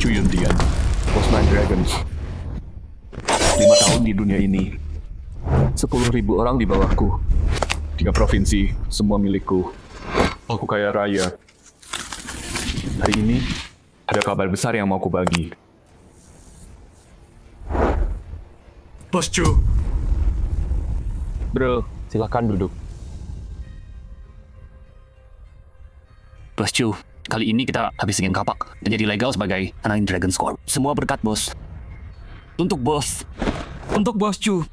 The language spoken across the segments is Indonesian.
Chu Yuntian, Bos Nine Dragons. 5 tahun di dunia ini. 10.000 orang di bawahku. 3 provinsi, semua milikku. Aku kaya raya. Hari ini, ada kabar besar yang mau ku bagi. Bos Chu. Bro, silakan duduk. Bos Chu, kali ini kita habis ingin kapak dan jadi legal sebagai Nine Dragons Corp. Semua berkat bos. Untuk bos. Untuk bos Chu.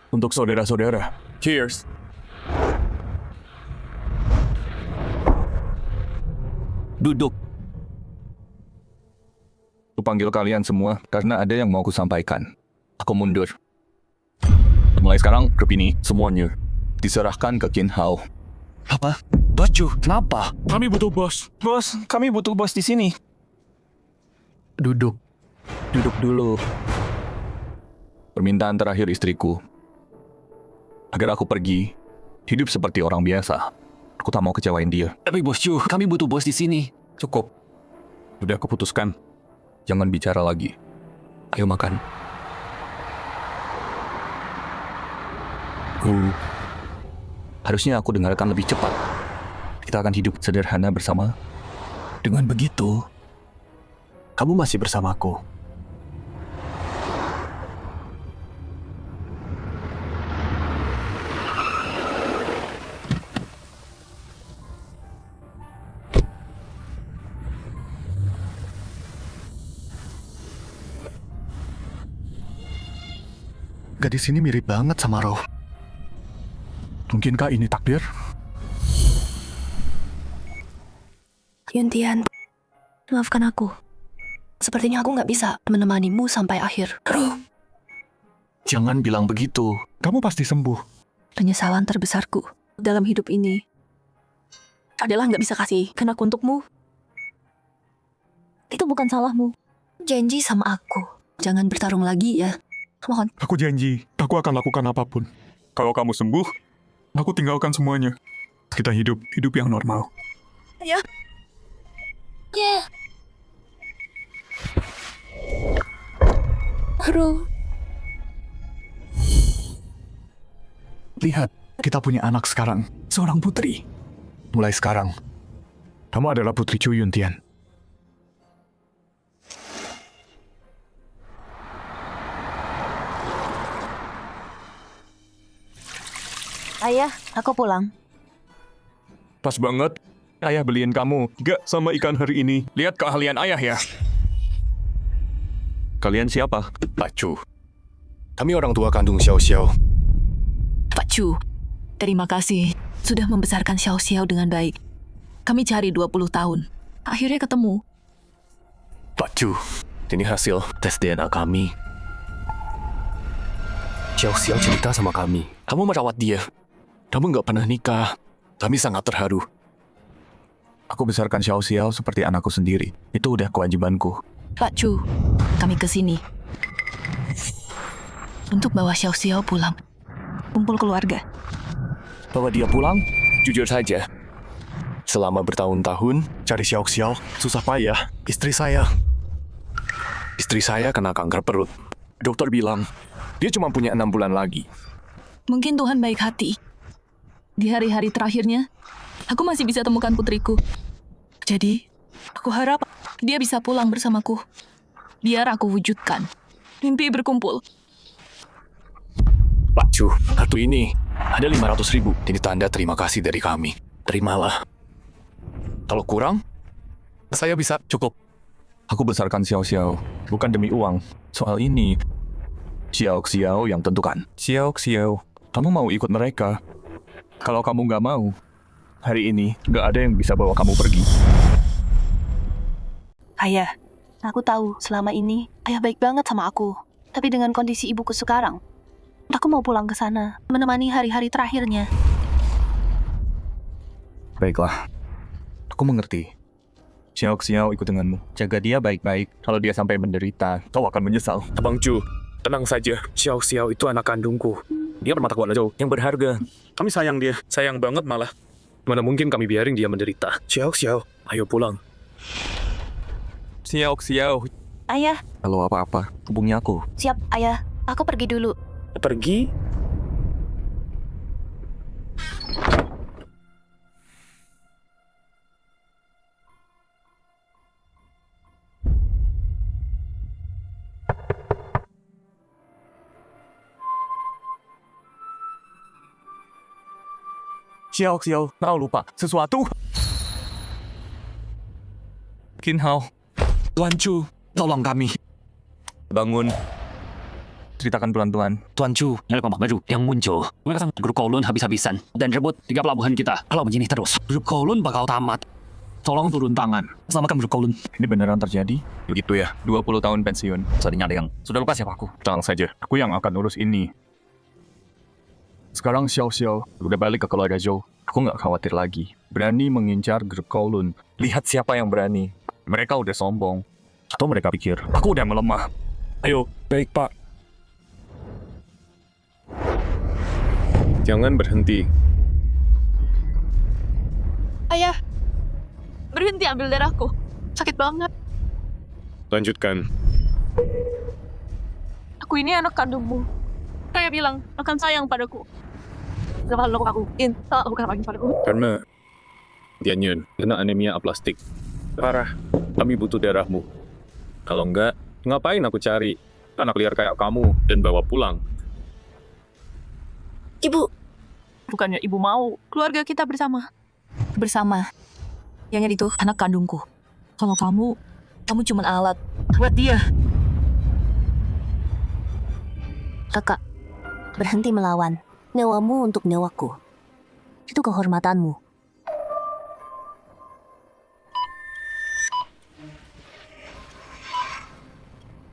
Untuk saudara-saudara. Cheers. Duduk. Aku panggil kalian semua karena ada yang mau ku sampaikan. Aku mundur. Mulai sekarang, grup ini semuanya diserahkan ke Qin Hao. Apa? Bos Chu, kenapa? Kami butuh bos. Bos, kami butuh bos di sini. Duduk. Duduk dulu. Permintaan terakhir istriku. Agar aku pergi, hidup seperti orang biasa. Aku tak mau kecewain dia. Tapi bos Chu, kami butuh bos di sini. Cukup. Sudah keputuskan. Jangan bicara lagi. Ayo makan. Harusnya aku dengarkan lebih cepat. Kita akan hidup sederhana bersama. Dengan begitu, kamu masih bersamaku. Gadis ini mirip banget sama Roh. Mungkinkah ini takdir? Yuntian, maafkan aku. Sepertinya aku nggak bisa menemanimu sampai akhir. Jangan bilang begitu. Kamu pasti sembuh. Penyesalan terbesarku dalam hidup ini adalah nggak bisa kasih kenak untukmu. Itu bukan salahmu. Janji sama aku. Jangan bertarung lagi ya. Mohon. Aku janji, aku akan lakukan apapun. Kalau kamu sembuh, aku tinggalkan semuanya. Kita hidup yang normal. Ya. Ya. Aduh. Lihat, kita punya anak sekarang. Seorang putri. Mulai sekarang, kamu adalah putri Chu Yuntian. Ayah, aku pulang. Pas banget. Ayah beliin kamu gak sama ikan hari ini. Lihat keahlian ayah ya. Kalian siapa? Pak Chu. Kami orang tua kandung Xiao Xiao. Pak Chu, terima kasih sudah membesarkan Xiao Xiao dengan baik. Kami cari 20 tahun. Akhirnya ketemu. Pak Chu, ini hasil tes DNA kami. Xiao Xiao cerita sama kami. Kamu merawat dia. Kamu nggak pernah nikah. Kami sangat terharu. Aku besarkan Xiao Xiao seperti anakku sendiri. Itu udah kewajibanku. Pak Chu, kami ke sini untuk bawa Xiao Xiao pulang. Kumpul keluarga. Bawa dia pulang, jujur saja. Selama bertahun-tahun, cari Xiao Xiao susah payah. Istri saya kena kanker perut. Dokter bilang, dia cuma punya 6 bulan lagi. Mungkin Tuhan baik hati. Di hari-hari terakhirnya, aku masih bisa temukan putriku. Jadi, aku harap dia bisa pulang bersamaku. Biar aku wujudkan mimpi berkumpul. Pak Chu, kartu ini ada 500.000. Ini tanda terima kasih dari kami. Terimalah. Kalau kurang, saya bisa cukup. Aku besarkan Xiao Xiao bukan demi uang. Soal ini, Xiao Xiao yang tentukan. Xiao Xiao, kamu mau ikut mereka? Kalau kamu nggak mau, hari ini nggak ada yang bisa bawa kamu pergi. Ayah, aku tahu selama ini ayah baik banget sama aku. Tapi dengan kondisi ibuku sekarang, aku mau pulang ke sana, menemani hari-hari terakhirnya. Baiklah, aku mengerti. Xiao Xiao ikut denganmu. Jaga dia baik-baik. Kalau dia sampai menderita, kau akan menyesal. Abang Chu, tenang saja. Xiao Xiao itu anak kandungku. Dia bermata kuat Lejou yang berharga. Kami sayang dia. Sayang banget malah. Mana mungkin kami biarin dia menderita. Xiao Xiao, ayo pulang. Xiao. Ayah, Kalau apa-apa, hubungi aku. siap ayah. Aku pergi dulu. Pergi? Xiao, kau lupa sesuatu. Qin Hao, Tuan Chu, tolong kami. Bangun. Ceritakan pelan-pelan. Tuan Chu, ada kelompok baru yang muncul. Mereka sang grup Kowloon habis-habisan dan rebut 3 pelabuhan kita. Kalau begini terus, grup Kowloon bakal tamat. Tolong turun tangan. Selamatkan grup Kowloon. Ini beneran terjadi? Begitu ya, 20 tahun pensiun. Tadinya ada yang sudah lupa siapa aku. tenang saja. Aku yang akan urus ini. Sekarang Xiao udah balik ke keluarga Zhou. Aku nggak khawatir lagi. Berani mengincar grup Kowloon. Lihat siapa yang berani. Mereka udah sombong. Atau mereka pikir, aku udah melemah. Ayo, baik Pak. Jangan berhenti. Ayah, berhenti ambil darahku. Sakit banget. Lanjutkan. Aku ini anak kandungmu. Saya bilang akan sayang padaku. Kenapa lakukan aku? Lakukan lagi padaku. Karena Tianyun kena anemia aplastik. Parah. Kami butuh darahmu. Kalau enggak, ngapain aku cari anak liar kayak kamu dan bawa pulang? Ibu, Bukannya ibu mau keluarga kita bersama. Bersama. Yang itu anak kandungku. Kalau kamu cuma alat buat dia. Kakak, berhenti melawan. Nyawamu untuk nyawaku. Itu kehormatanmu.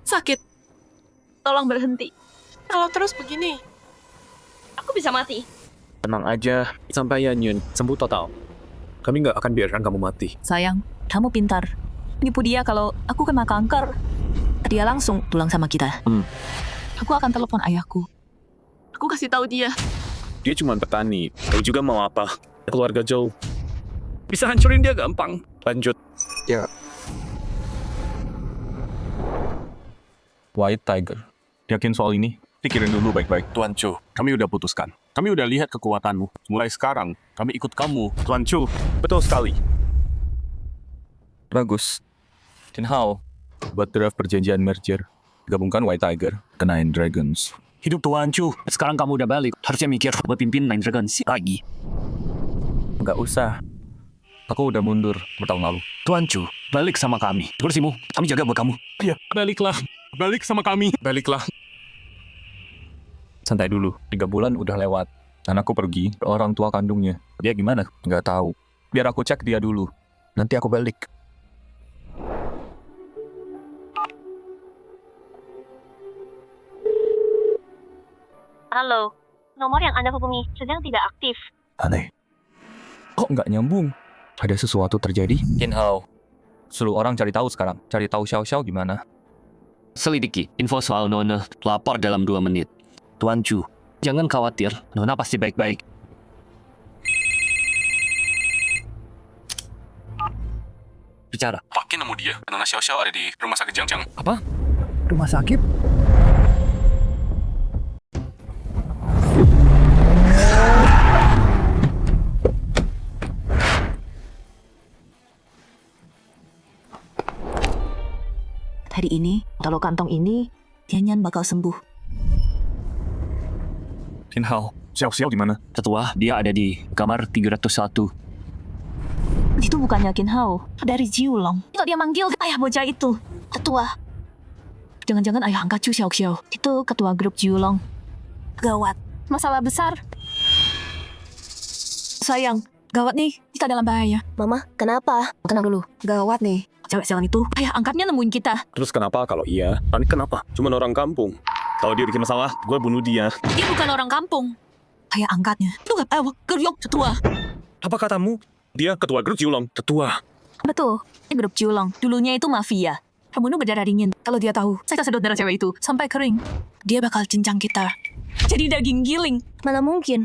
Sakit. Tolong berhenti. Kalau terus begini, aku bisa mati. Tenang aja, sampai Yanyun sembuh total. Kami nggak akan biarkan kamu mati. Sayang, kamu pintar. Nipu dia kalau aku kena kanker. Dia langsung pulang sama kita. Aku akan telepon ayahku. Aku kasih tahu dia. Dia cuma petani, tahu juga mau apa. Keluarga Zhou. Bisa hancurin dia gampang. Lanjut. White Tiger. Yakin soal ini? Pikirin dulu baik-baik. Tuan Chu, kami udah putuskan. Kami udah lihat kekuatanmu. Mulai sekarang, kami ikut kamu. Tuan Chu, betul sekali. Bagus. Qin Hao, buat draft perjanjian merger. Gabungkan White Tiger ke Nine Dragons. Hidup Tuan Chu. Sekarang kamu udah balik. Harusnya mikir buat pimpin Nine Dragons lagi. Nggak usah. Aku udah mundur bertahun lalu. Tuan Chu, balik sama kami. Kursimu, kami jaga buat kamu. Iya, baliklah. Balik sama kami. Baliklah. Santai dulu. 3 bulan udah lewat. Dan aku pergi ke orang tua kandungnya. Dia gimana? Nggak tahu. Biar aku cek dia dulu. Nanti aku balik. Halo, nomor yang Anda hubungi sedang tidak aktif. Aneh. Kok nggak nyambung? Ada sesuatu terjadi? Qin Hao. Suruh orang cari tahu sekarang. Cari tahu Xiao gimana. Selidiki info soal Nona. Lapor dalam 2 menit. Tuan Chu, jangan khawatir. Nona pasti baik-baik. Bicara. Makin nemu dia. Nona Xiao ada di rumah sakit Jiangjiang. Apa? Rumah sakit? Hari ini, kalau kantong ini, Tianyan bakal sembuh. Qin Hao, Xiao di mana? Tetua, dia ada di kamar 301. Itu bukannya Qin Hao, dari Jiulong. Kok dia manggil ayah bocah itu? Ketua. Jangan-jangan ayah angkat Chu Xiao. Itu ketua grup Jiulong. Gawat. Masalah besar. Sayang, gawat nih. Kita dalam bahaya. Mama, kenapa? Tenang dulu. Gawat nih. Cewek sialan itu, ayah angkatnya nemuin kita. Terus kenapa kalau iya? Panik kenapa? Cuman orang kampung. Kalau dia bikin masalah, gue bunuh dia. Dia bukan orang kampung. Ayah angkatnya. Lu gak tahu, geryok setua. Apa katamu? Dia ketua grup Jiulong. Ketua. Betul, ini grup Jiulong. Dulunya itu mafia. Pembunuh berdarah dingin. Kalau dia tahu, saya sedot darah cewek itu sampai kering. Dia bakal cincang kita. Jadi daging giling. Mana mungkin?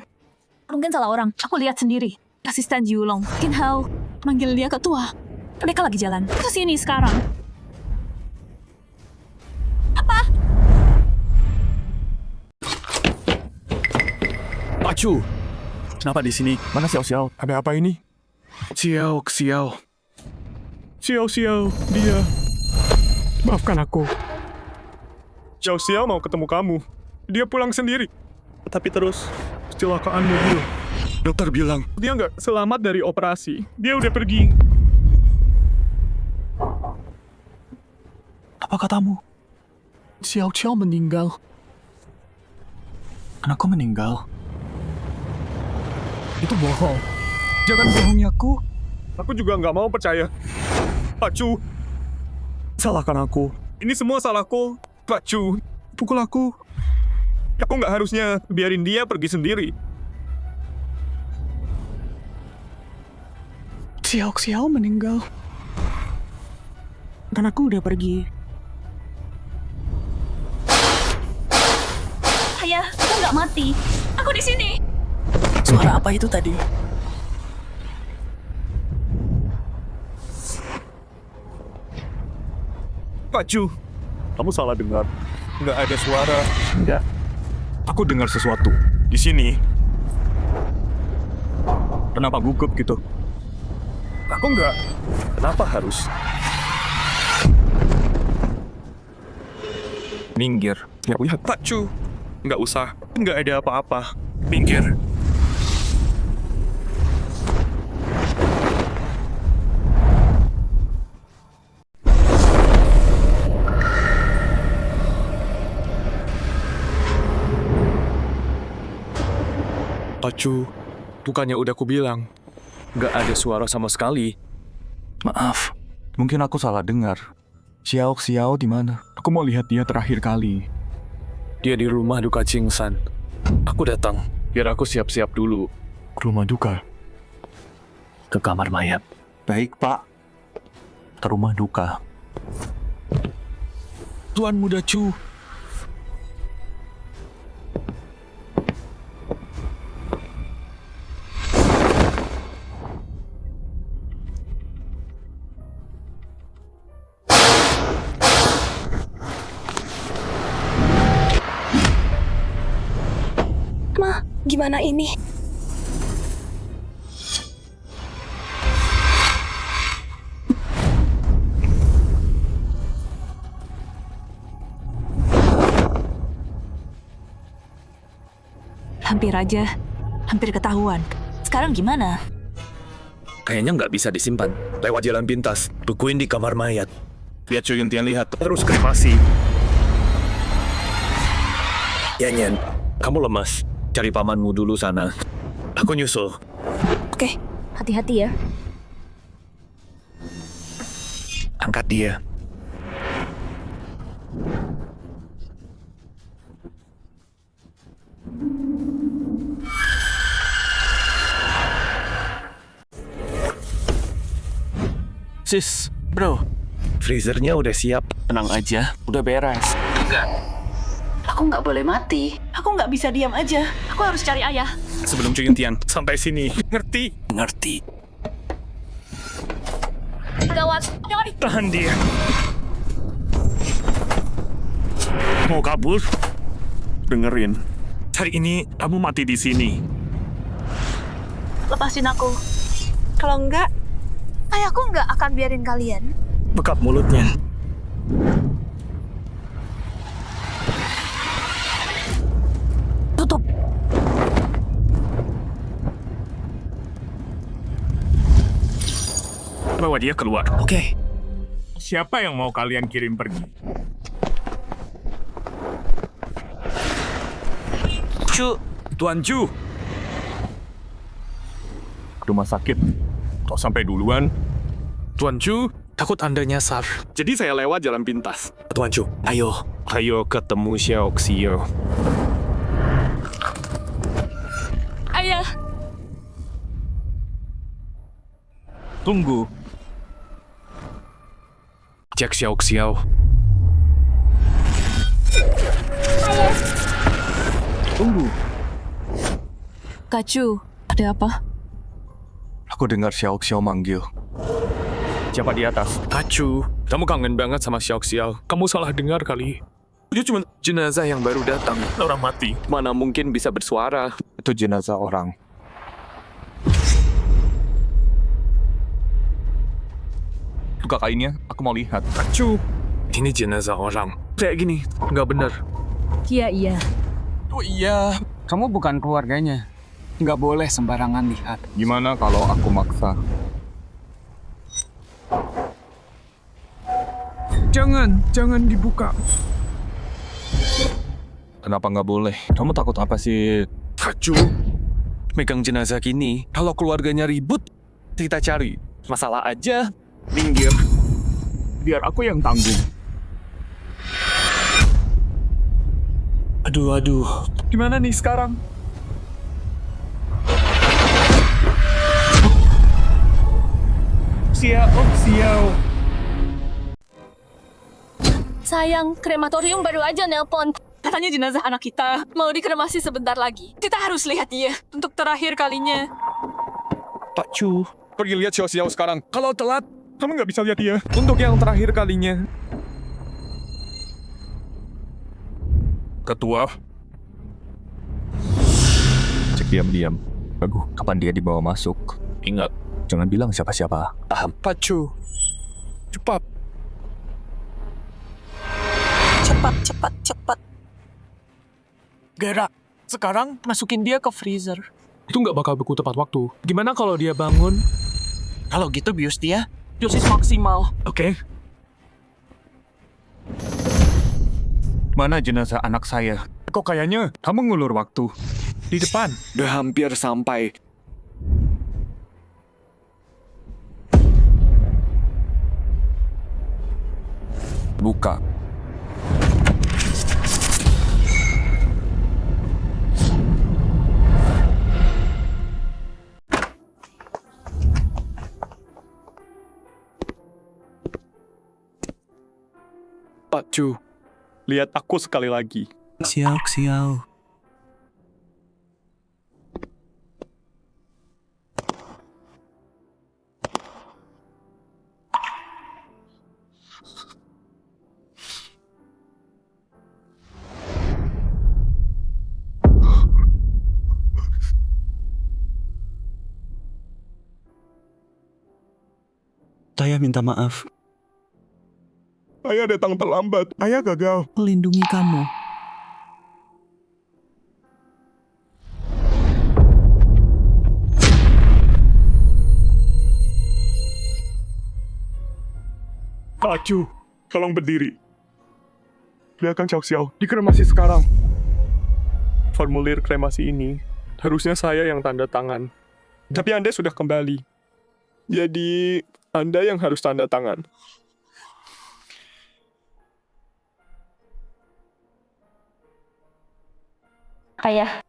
Mungkin salah orang. Aku lihat sendiri. Asisten Jiulong, Qin Hao, manggil dia ketua. Mereka lagi jalan ke sini sekarang. Chu, kenapa di sini? Mana Xiao Xiao? Ada apa ini? Xiao, Xiao. Xiao, Xiao, dia. Maafkan aku. Xiao Xiao mau ketemu kamu. Dia pulang sendiri. Tapi terus, kecelakaan mobil. Dokter bilang, dia nggak selamat dari operasi. Dia udah pergi. Apa katamu? Xiao Xiao meninggal. Anakku meninggal. Itu bohong. Jangan bohongi aku. Aku juga nggak mau percaya. Pak Chu, Salahkan aku. ini semua salahku. Pak Chu, pukul aku. Aku nggak harusnya biarin dia pergi sendiri. Xiao Xiao meninggal. Dan aku udah pergi. Ayah, aku nggak mati. Aku di sini. Suara apa itu tadi? Pak Chu, kamu salah dengar. Nggak ada suara. Enggak. Aku dengar sesuatu. Di sini. Kenapa gugup gitu? Aku nggak. Kenapa harus? Minggir. Ya, lihat Pak Chu. Nggak usah. Nggak ada apa-apa. Minggir. Pak Chu, bukannya udah kubilang. Nggak ada suara sama sekali. Maaf. Mungkin aku salah dengar. Xiao Xiao di mana? Aku mau lihat dia terakhir kali. Dia di rumah duka Qingsan. Aku datang. Biar aku siap-siap dulu. Rumah duka. Ke kamar mayat. Baik, Pak. Ke rumah duka. Tuan Muda Chu. Ma, gimana ini? Hampir aja. Hampir ketahuan. Sekarang gimana? Kayaknya nggak bisa disimpan. Lewat jalan pintas, bukuin di kamar mayat. Biar Chu Yuntian lihat. Terus kremasi. Yanyan, kamu lemas. Cari pamanmu dulu sana. Aku nyusul. Oke, hati-hati ya. Angkat dia. Sis, bro. Freezernya udah siap. Tenang aja, udah beres. Aku nggak boleh mati. Aku nggak bisa diam aja. Aku harus cari ayah. Sebelum Chu Yuntian sampai sini. Ngerti? Ngerti. Gawat, jangan di... Tahan dia. Mau kabur? Dengerin. Hari ini kamu mati di sini. Lepasin aku. Kalau enggak, ayahku nggak akan biarin kalian. Bekap mulutnya. Tutup. Bawa dia keluar. Oke. Siapa yang mau kalian kirim pergi? Chu, Tuan Chu. Rumah sakit. Kok sampai duluan? Tuan Chu, takut Anda nyasar. Jadi saya lewat jalan pintas. Tuan Chu, ayo. Ayo ketemu Xiao Xiao. Ayah, Tunggu. Cek Xiao Xiao. Tunggu. Kak Chu, ada apa? Aku dengar Xiao Xiao manggil. Siapa di atas? Acu, kamu kangen banget sama Xiao Xiao. Kamu salah dengar kali. Dia cuma jenazah yang baru datang. Orang mati. Mana mungkin bisa bersuara. Itu jenazah orang. Buka kainnya, aku mau lihat. Cu, ini jenazah orang. Kayak gini, nggak benar. Iya. Oh iya, kamu bukan keluarganya. Nggak boleh sembarangan lihat. Gimana kalau aku maksa? Jangan dibuka. Kenapa nggak boleh? Kamu takut apa sih? Cu, megang jenazah gini, kalau keluarganya ribut, kita cari. Masalah aja, minggir. Biar aku yang tanggung. Aduh. Gimana nih sekarang? Sial. Sayang, krematorium baru aja nelpon. Katanya jenazah anak kita mau dikremasi sebentar lagi. Kita harus lihat dia untuk terakhir kalinya. Pak Cu, pergi lihat Xiao sekarang. Kalau telat, kamu nggak bisa lihat dia. Untuk yang terakhir kalinya. Ketua. Cek diam-diam. Bagus, kapan dia dibawa masuk? Ingat, Jangan bilang siapa-siapa. Pak Cu, cepat. Cepat. Gerak. Sekarang masukin dia ke freezer. Itu nggak bakal beku tepat waktu. Gimana kalau dia bangun? Kalau gitu bius dia. Dosis maksimal. Oke. Mana jenazah anak saya? Kok kayaknya Kamu ngulur waktu. di depan. Udah hampir sampai. Buka. Pak Cu, lihat aku sekali lagi. Xiao. Saya minta maaf. Ayah datang terlambat. Ayah gagal. Melindungi kamu. Pak Cu, tolong berdiri. Lihatkan Xiao dikremasi sekarang. Formulir kremasi ini harusnya saya yang tanda tangan. Tapi Anda sudah kembali. Jadi, Anda yang harus tanda tangan. Ayah,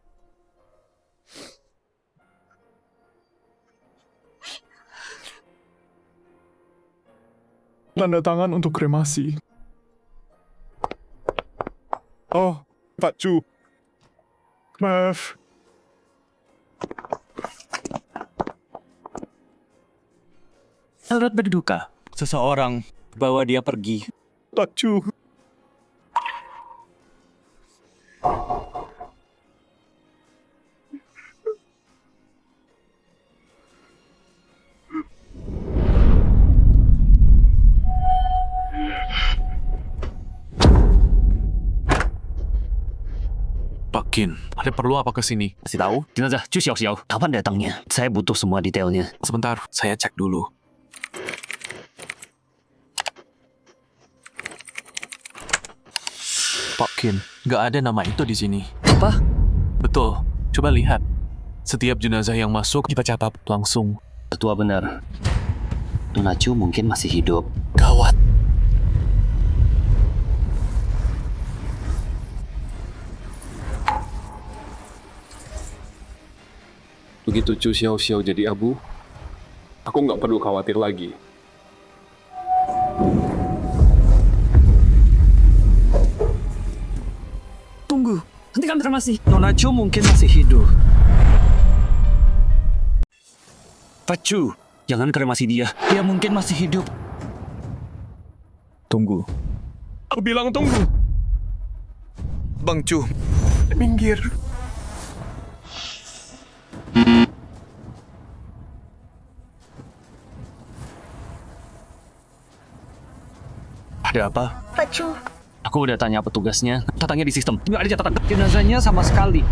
Tanda tangan untuk kremasi. Oh, Pak Cu. Maaf. Elrod berduka. Seseorang bawa dia pergi. Pak Cu. Pak Kin, ada perlu apa ke sini? Kasih tahu, jenazah Cu Xiao. Kapan datangnya? Saya butuh semua detailnya. Sebentar, saya cek dulu. Pak Kin, nggak ada nama itu di sini. Apa? Betul, coba lihat. Setiap jenazah yang masuk kita catat langsung. Ketua benar. Nona Cu mungkin masih hidup. Gawat. Begitu Cu Xiao jadi abu, aku nggak perlu khawatir lagi. Tunggu, hentikan kremasi. Nona Chu mungkin masih hidup. Pak Cu, jangan kremasi dia. Dia mungkin masih hidup. Tunggu. Aku bilang tunggu. Bang Cu, minggir. Ada apa? Pak Chu, Aku udah tanya petugasnya. Catanya di sistem. Nggak ada catatan. Jenazahnya sama sekali.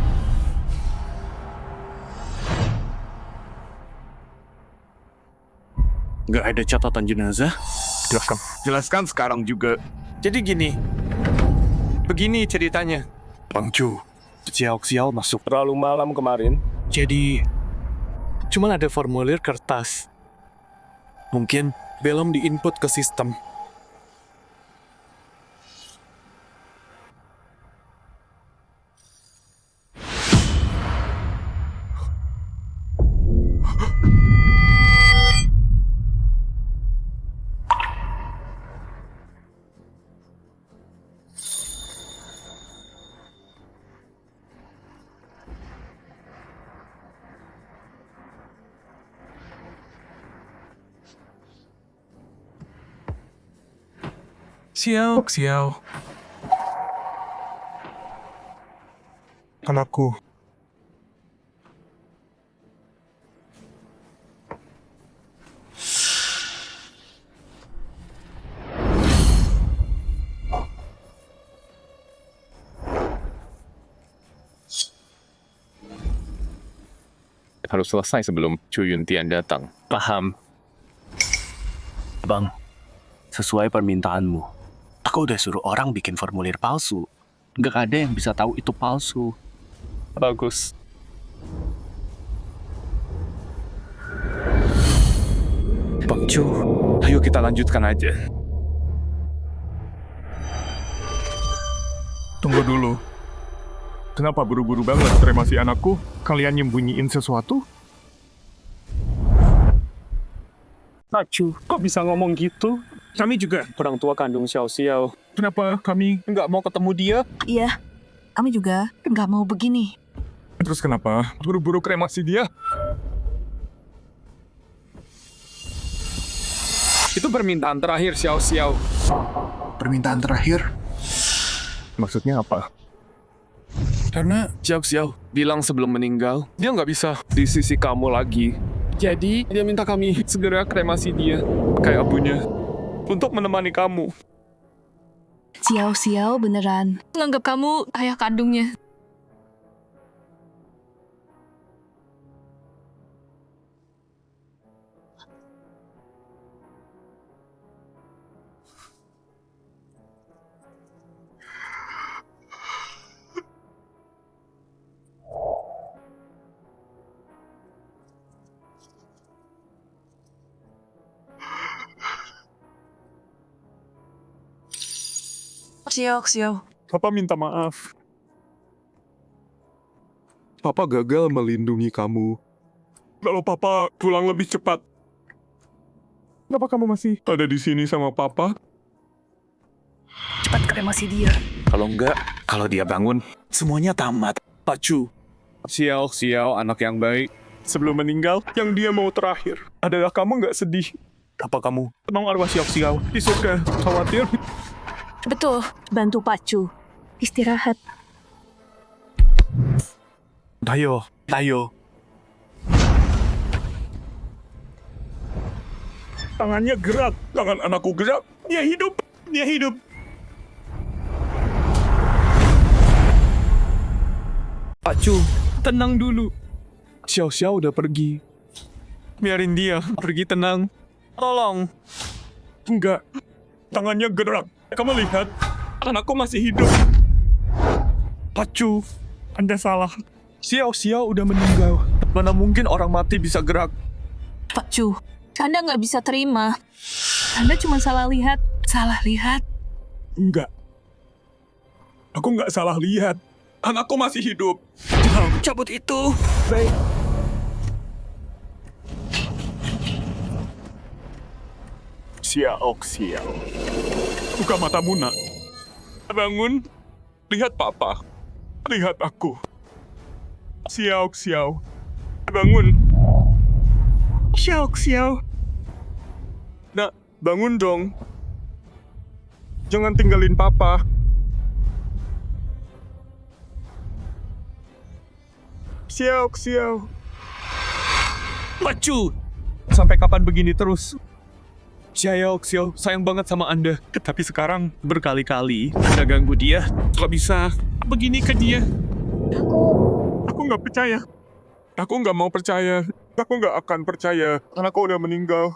Nggak ada catatan jenazah. Jelaskan. Jelaskan sekarang juga. Jadi gini. Begini ceritanya. Bang Chu, Xiao masuk. Terlalu malam kemarin. Jadi, cuman ada formulir kertas. Mungkin belum diinput ke sistem. Xiao. Anakku. Harus selesai sebelum Chu Yuntian datang. Paham. Bang, sesuai permintaanmu, aku udah suruh orang bikin formulir palsu. Nggak ada yang bisa tahu itu palsu. Bagus. Bang Chu, ayo kita lanjutkan aja. Tunggu dulu. Kenapa buru-buru banget kremasi anakku? Kalian nyembunyiin sesuatu? Pak Chu, kok bisa ngomong gitu? Kami juga orang tua kandung Xiao Xiao. Kenapa kami nggak mau ketemu dia? Iya, kami juga nggak mau begini. Terus kenapa buru-buru kremasi dia? Itu permintaan terakhir Xiao Xiao. Permintaan terakhir? Maksudnya apa? Karena Xiao Xiao bilang sebelum meninggal, dia nggak bisa di sisi kamu lagi. Jadi, dia minta kami segera kremasi dia, kayak abunya, untuk menemani kamu. Xiao beneran nganggap kamu ayah kandungnya. Xiao. Papa minta maaf. Papa gagal melindungi kamu. Kalau Papa pulang lebih cepat. Kenapa kamu masih ada di sini sama Papa? Cepat kremasi dia. Kalau enggak, kalau dia bangun, semuanya tamat. Pak Chu, Xiao anak yang baik. Sebelum meninggal, yang dia mau terakhir adalah kamu nggak sedih. Apa kamu tenang arwah Xiao di surga? Khawatir? Betul. bantu Pak Chu. Istirahat. Tayo. Tangannya gerak, tangan anakku gerak. Dia hidup. Pak Chu, tenang dulu. Xiao udah pergi. Biarin dia pergi tenang. Tolong. Enggak. Tangannya gerak. Kamu lihat, anakku masih hidup. Pak Chu, Anda salah. Xiao udah meninggal. Mana mungkin orang mati bisa gerak? Pak Chu, Anda nggak bisa terima. Anda cuma salah lihat. Salah lihat? Enggak. Aku nggak salah lihat. Anakku masih hidup. Cabut itu. Baik. Xiao. Buka matamu, nak. Bangun. Lihat Papa. Lihat aku. Xiao. Bangun. Xiao. Nak, bangun dong. Jangan tinggalin Papa. Xiao. Macu. Sampai kapan begini terus? Xiao, sayang banget sama Anda. Tapi sekarang berkali-kali Anda ganggu dia. Kok bisa begini ke dia? Aku nggak percaya. Aku nggak mau percaya. Aku nggak akan percaya. Karena kau udah meninggal.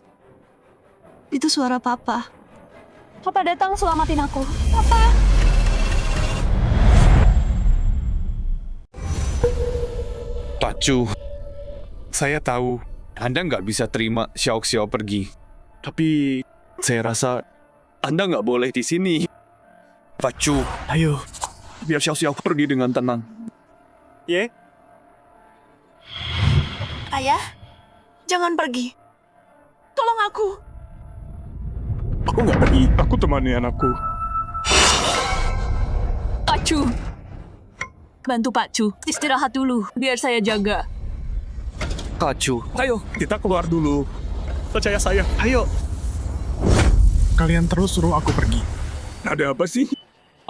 Itu suara papa. Papa datang selamatin aku. Papa. Pak Chu, saya tahu Anda nggak bisa terima Xiao pergi. Tapi saya rasa Anda nggak boleh di sini. Pak Chu, ayo, biar Xiao pergi dengan tenang. Ye? Ayah, jangan pergi. Tolong aku. Aku nggak pergi. Aku temani anakku. Pak Chu. Bantu Pak Chu. Istirahat dulu, biar saya jaga. Pak Chu, ayo, kita keluar dulu. Percaya saya, ayo. Kalian terus suruh aku pergi. Ada apa sih?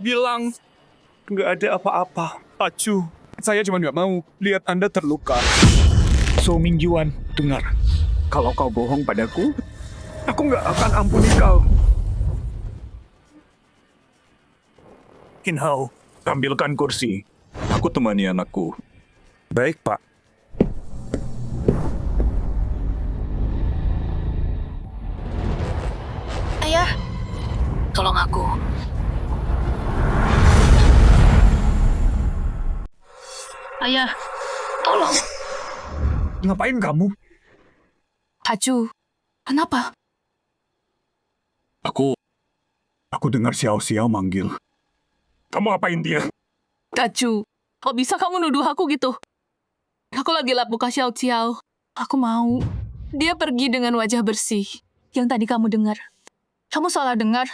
Bilang. Nggak ada apa-apa. Pak Chu, saya cuma nggak mau lihat Anda terluka. So Mingjuan, dengar. Kalau kau bohong padaku, aku nggak akan ampuni kau. Kinhao, ambilkan kursi. Aku temani anakku. Baik, Pak. Ayah, tolong aku. Ayah, tolong. Ngapain kamu? Pak Chu, kenapa? Aku dengar Xiao manggil. Kamu apain dia? Pak Chu, kok bisa kamu nuduh aku gitu? Aku lagi lap buka Xiao Xiao. Aku mau. Dia pergi dengan wajah bersih. Yang tadi kamu dengar. Kamu salah dengar.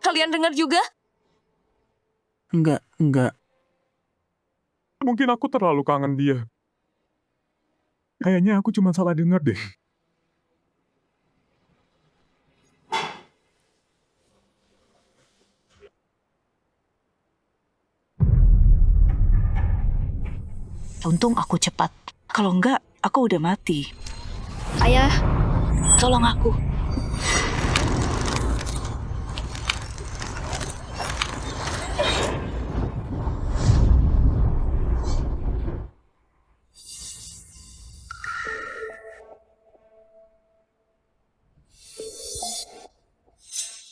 Kalian dengar juga? Enggak. Mungkin aku terlalu kangen dia. Kayaknya aku cuma salah dengar deh. Untung aku cepat. Kalau enggak, aku udah mati. Ayah, tolong aku.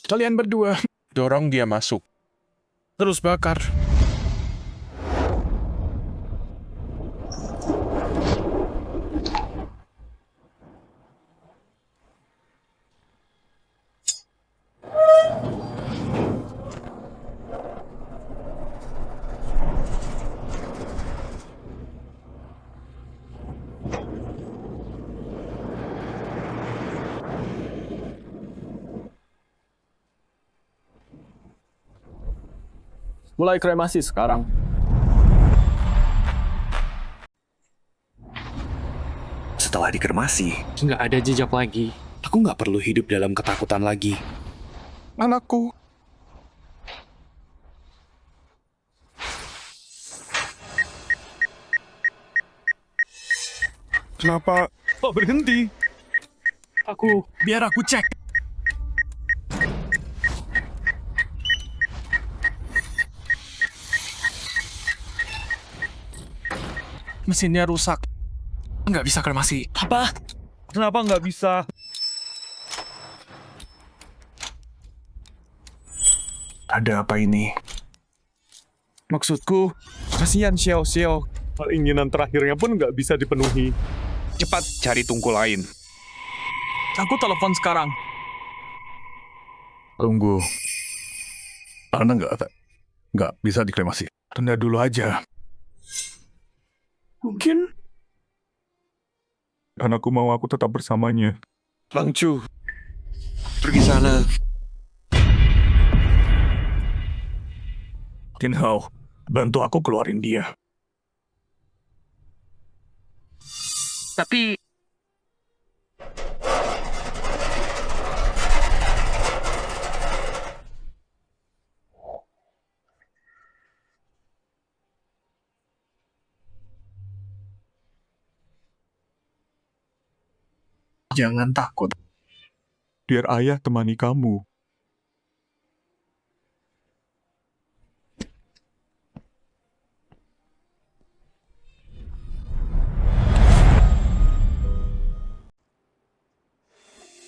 Kalian berdua, Dorong dia masuk. terus bakar. Mulai kremasi sekarang. Setelah dikremasi, Nggak ada jejak lagi. aku nggak perlu hidup dalam ketakutan lagi. Anakku. Kenapa? Kok berhenti? Biar aku cek. Mesinnya rusak. Nggak bisa kremasi. Apa? Kenapa nggak bisa? Ada apa ini? Maksudku, kasihan Xiao. Keinginan terakhirnya pun nggak bisa dipenuhi. Cepat cari tungku lain. Aku telepon sekarang. Tunggu. Anda nggak bisa dikremasi. Tunda dulu aja. Mungkin. Dan aku mau aku tetap bersamanya. Bang Chu, pergi sana. Kinhao, bantu aku keluarin dia. Tapi Jangan takut. biar ayah temani kamu.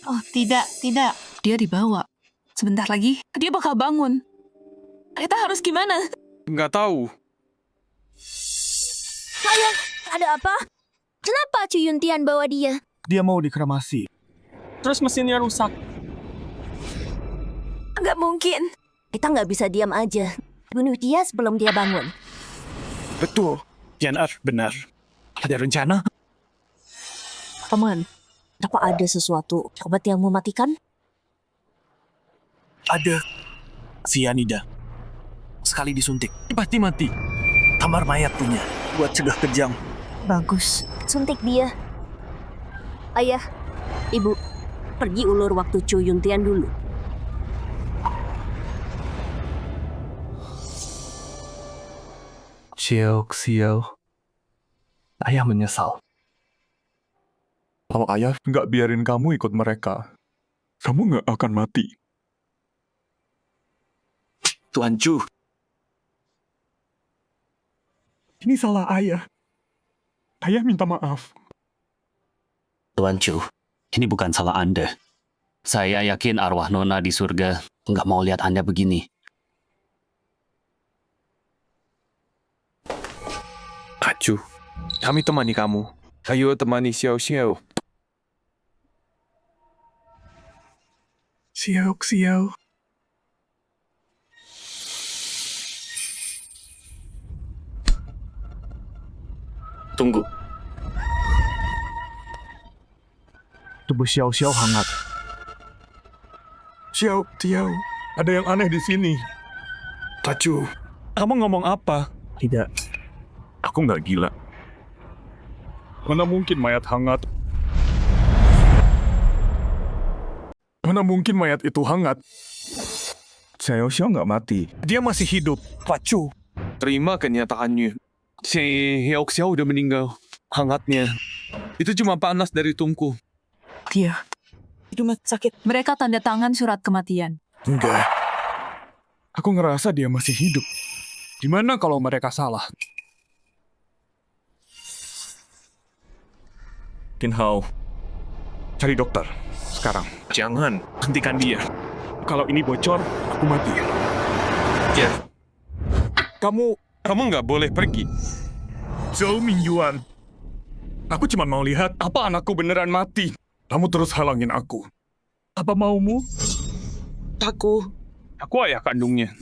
Oh, tidak. Dia dibawa. Sebentar lagi, dia bakal bangun. Kita harus gimana? Nggak tahu. Ayah, ada apa? Kenapa Cuyun Tian bawa dia? Dia mau dikremasi. Terus mesinnya rusak. Nggak mungkin. Kita nggak bisa diam aja. Bunuh dia sebelum dia bangun. Betul. Tian-er, benar. Ada rencana? Paman, apa ada sesuatu obat yang mematikan? Ada. Sianida. Sekali disuntik, pasti mati. Kamar mayat punya, buat cegah kejang. Bagus. Suntik dia. Ayah, ibu, pergi ulur waktu Cuyun Tian dulu. Xiao. Ayah menyesal. Kalau ayah nggak biarin kamu ikut mereka, kamu nggak akan mati. Tuan Chu, Ini salah ayah. Ayah minta maaf. Tuan Chu, ini bukan salah Anda. Saya yakin arwah Nona di surga nggak mau lihat Anda begini. Kak Chu, kami temani kamu. Ayo temani Xiao. Xiao. Tunggu. Tubuh Xiao hangat. Xiao, ada yang aneh di sini. Kak Chu, Kamu ngomong apa? Tidak. Aku nggak gila. Mana mungkin mayat hangat? Mana mungkin mayat itu hangat? Xiao nggak mati. Dia masih hidup. Kak Chu, terima kenyataannya. Si Xiao udah meninggal. Hangatnya. Itu cuma panas dari tungku. Dia di rumah sakit. Mereka tanda tangan surat kematian. Enggak. Aku ngerasa dia masih hidup. Gimana kalau mereka salah? Tin Hao, cari dokter. Sekarang. Jangan, hentikan dia. Kalau ini bocor, aku mati. Ya, Kamu nggak boleh pergi. Zhou Mingyuan. Aku cuma mau lihat apa anakku beneran mati. Kamu terus halangin aku. Apa maumu? Aku ayah kandungnya.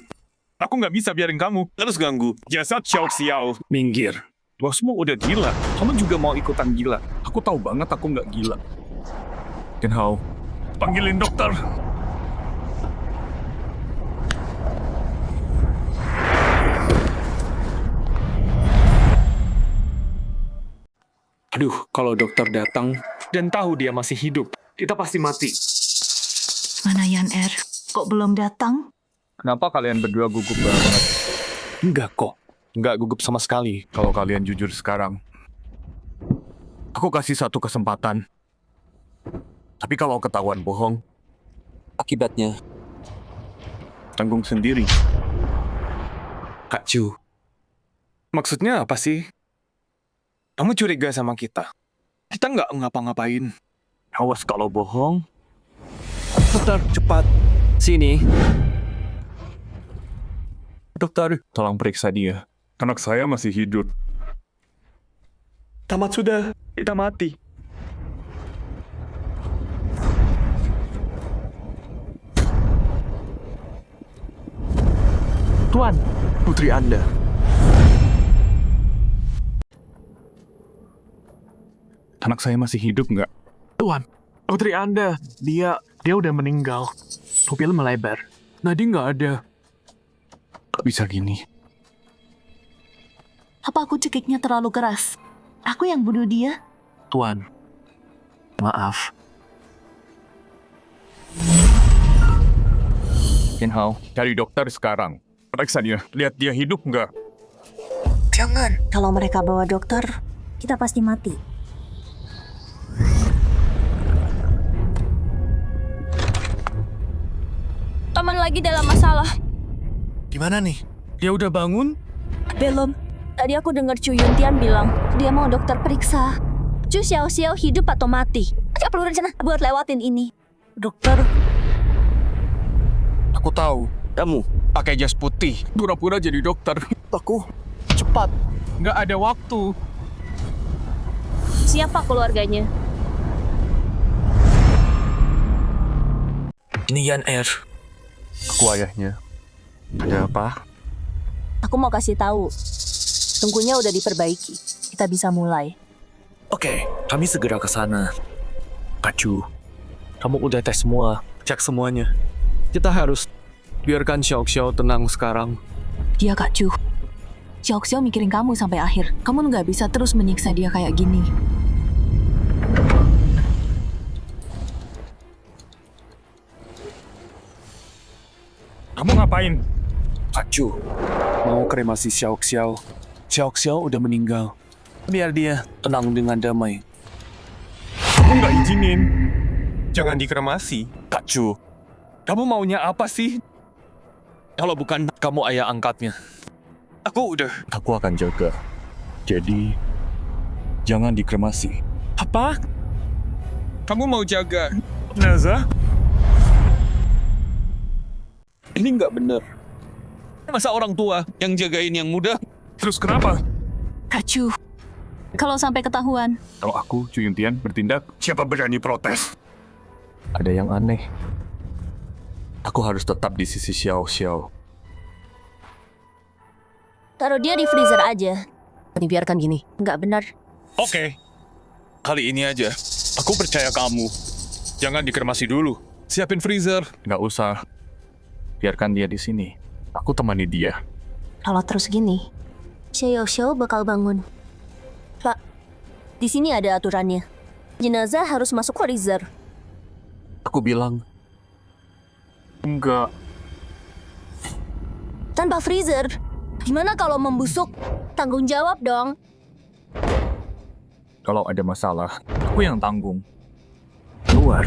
Aku nggak bisa biarin kamu terus ganggu jasad Xiao. Minggir. Bosmu udah gila. Kamu juga mau ikutan gila. Aku tahu banget aku nggak gila. Tin Hao, panggilin dokter. Aduh, kalau dokter datang dan tahu dia masih hidup, kita pasti mati. Mana Yan Er? Kok belum datang? Kenapa kalian berdua gugup banget? Enggak kok. Nggak gugup sama sekali kalau kalian jujur sekarang. Aku kasih satu kesempatan. Tapi kalau ketahuan bohong, Akibatnya, tanggung sendiri. Kak Chu, maksudnya apa sih? Kamu curiga sama kita. Kita nggak ngapa-ngapain. Awas kalau bohong. Dokter, cepat. sini. Dokter, tolong periksa dia. Anak saya masih hidup. Tamat sudah. Kita mati. Tuan, putri Anda. Anak saya masih hidup nggak? Tuan, putri Anda. Dia udah meninggal. Pupil melebar. Nadi nggak ada. Kok bisa gini? Apa aku cekiknya terlalu keras? Aku yang bunuh dia? Tuan, maaf. Tin Hao, cari dokter sekarang. Periksa dia. Lihat dia hidup nggak? Jangan. Kalau mereka bawa dokter, kita pasti mati. lagi dalam masalah. Di mana nih? Dia udah bangun? Belum. Tadi aku dengar Chu Yuntian bilang dia mau dokter periksa. Chu Xiaoxiao hidup atau mati. Gak perlu rencana buat lewatin ini. Dokter. Aku tahu. Kamu pakai jas putih. Pura-pura jadi dokter. Aku cepat. Nggak ada waktu. Siapa keluarganya? Ini Yan Air. Aku ayahnya. Ada apa? Aku mau kasih tahu. Tungkunya udah diperbaiki. Kita bisa mulai. Oke, kami segera ke sana. Kacu, kamu udah tes semua, cek semuanya. Kita harus biarkan Xiao tenang sekarang. Dia Kak Chu. Xiao mikirin kamu sampai akhir. Kamu nggak bisa terus menyiksa dia kayak gini. Kamu ngapain? Kacu, mau kremasi Xiao. Xiao udah meninggal. Biar dia tenang dengan damai. Aku nggak izinin. Jangan dikremasi. Kacu, kamu maunya apa sih? Kalau bukan kamu ayah angkatnya. Aku akan jaga. Jadi, jangan dikremasi. Apa? Kamu mau jaga jenazah? Ini nggak bener. Masa orang tua yang jagain yang muda? Terus kenapa? Kak Chu, kalau sampai ketahuan, Kalau aku, Chu Yuntian, bertindak, Siapa berani protes? ada yang aneh. Aku harus tetap di sisi Xiao. Taruh dia di freezer aja. Dibiarkan gini. Nggak benar. Oke. Kali ini aja. Aku percaya kamu. Jangan dikremasi dulu. Siapin freezer. Nggak usah. Biarkan dia di sini. Aku temani dia. Kalau terus gini, Xiao bakal bangun. Pak, di sini ada aturannya. Jenazah harus masuk freezer. Aku bilang, enggak. Tanpa freezer, gimana kalau membusuk? Tanggung jawab dong. Kalau ada masalah, aku yang tanggung. Keluar.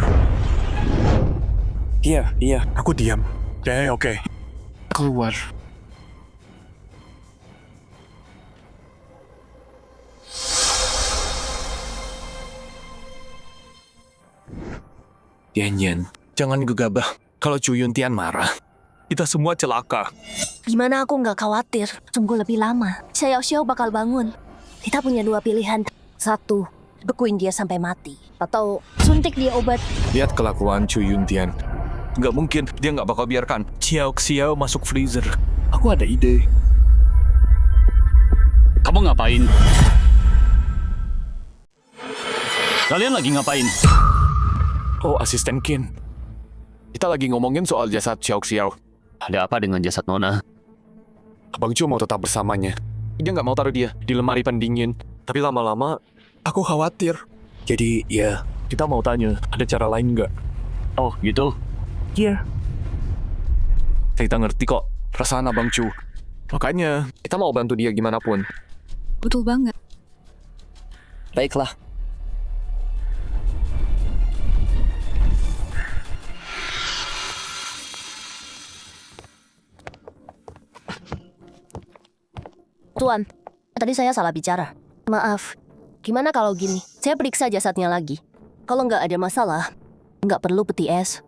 Iya. Aku diam. Oke. Keluar. Yan, jangan gegabah. Kalau Chu Yuntian marah, kita semua celaka. Gimana aku nggak khawatir? Tunggu lebih lama. Xiao bakal bangun. Kita punya dua pilihan. Satu, bekuin dia sampai mati. Atau suntik dia obat. Lihat kelakuan Chu Yuntian. Nggak mungkin, dia nggak bakal biarkan Xiao masuk freezer. Aku ada ide. Kamu ngapain? Kalian lagi ngapain? Oh, asisten Qin. Kita lagi ngomongin soal jasad Xiao. Ada apa dengan jasad Nona? Abang Chu mau tetap bersamanya. Dia nggak mau taruh dia di lemari pendingin. Tapi lama-lama, aku khawatir. Jadi, ya, kita mau tanya, ada cara lain nggak? Oh, gitu? Iya. Kita ngerti kok perasaan Abang Chu. Makanya, kita mau bantu dia gimana pun. betul banget. Baiklah. Tuan, tadi saya salah bicara. Maaf. Gimana kalau gini? Saya periksa jasadnya lagi. Kalau nggak ada masalah, nggak perlu peti es.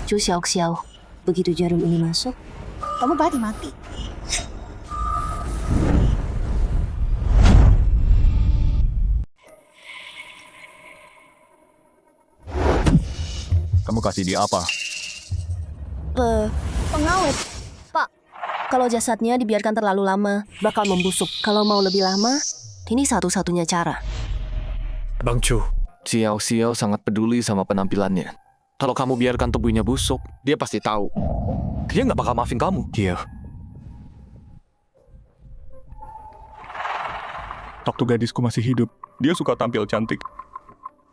Chu Xiao, begitu jarum ini masuk, kamu pasti mati. Kamu kasih dia apa? Pengawet. Pak, kalau jasadnya dibiarkan terlalu lama, bakal membusuk. Kalau mau lebih lama, ini satu-satunya cara. Bang Chu, Xiao sangat peduli sama penampilannya. Kalau kamu biarkan tubuhnya busuk, dia pasti tahu. dia nggak bakal maafin kamu. Iya. Waktu gadisku masih hidup, dia suka tampil cantik.